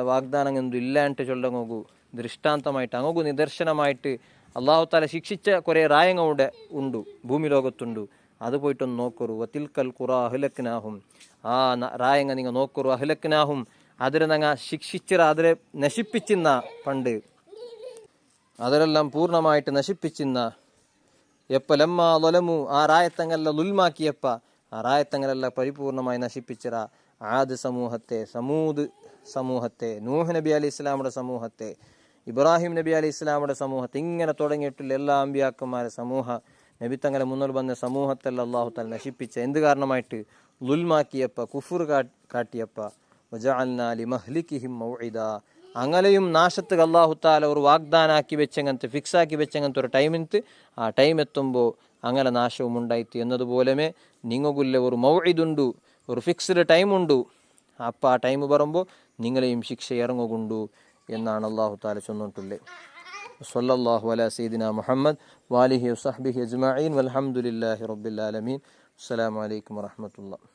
വാഗ്ദാനം എന്തും ഇല്ലാണ്ട് ചൊല്ലങ്ങോകു ദൃഷ്ടാന്തമായിട്ട് അങ്ങോകു നിദർശനമായിട്ട് അള്ളാഹു താല ശിക്ഷിച്ച കുറേ റായങ്ങളുടെ ഉണ്ട്, ഭൂമി ലോകത്തുണ്ട്. അത് പോയിട്ടൊന്ന് നോക്കറു. വതിൽകൽ ഖുറാ അഹ്ലക്നാഹും, ആ റായങ്ങ നിങ്ങൾ നോക്കറു. അഹ്ലക്നാഹും, അതിനെ ഞങ്ങൾ ശിക്ഷിച്ചിറ, അതിനെ നശിപ്പിച്ചിന്ന പണ്ട്, അതിലെല്ലാം പൂർണ്ണമായിട്ട് നശിപ്പിച്ചിന്ന. എപ്പ ലമ്മ ലൊലമു, ആ റായത്തങ്ങല്ല ലുൽമാക്കിയപ്പ ആ റായത്തങ്ങളെല്ലാം പരിപൂർണമായി നശിപ്പിച്ചിറ. ആദ് സമൂഹത്തെ, സമൂദ് സമൂഹത്തെ, നൂഹ് നബി അലി ഇസ്ലാമുടെ സമൂഹത്തെ, ഇബ്രാഹിം നബി അലി ഇസ്ലാമുടെ സമൂഹത്തെ, ഇങ്ങനെ തുടങ്ങിയിട്ടുള്ള എല്ലാ അമ്പിയാക്കന്മാരെ സമൂഹ, നബി തങ്ങളെ മുന്നിൽ വന്ന സമൂഹത്തെല്ലാം അള്ളാഹു താല നശിപ്പിച്ച. എന്ത് കാരണമായിട്ട്? ലുൽമാക്കിയപ്പ, കുഫുർ കാട്ടിയപ്പ. വജഅൽനാ ലിമഹ്ലികിഹിം മൗഇദ. അങ്ങനെയും നാശത്തുക അള്ളാഹു താല ഒരു വാഗ്ദാനാക്കി വെച്ചങ്ങനത്തെ, ഫിക്സാക്കി വെച്ചങ്ങനത്തെ ഒരു ടൈമിന് ആ ടൈം എത്തുമ്പോൾ അങ്ങനെ നാശവും ഉണ്ടായിട്ട് എന്നതുപോലെ നിങ്ങൾക്കുള്ള ഒരു മൗഇദുണ്ട്, ഒരു ഫിക്സ്ഡ് ടൈമുണ്ട്. അപ്പം ആ ടൈം പറയുമ്പോൾ നിങ്ങളെയും ശിക്ഷ ഇറങ്ങുകൊണ്ടു എന്നാണ് അള്ളാഹു താല ചൊന്നിട്ടുള്ളത്. സ്വല്ലല്ലാഹു അലാ സയ്യിദിനാ മുഹമ്മദ് വാലിഹി വസഹ്ബിഹി അജ്മഈൻ വൽഹംദുലില്ലാഹി റബ്ബിൽ ആലമീൻ. അസ്സലാമു അലൈക്കും വറഹ്മത്തുള്ളാഹി.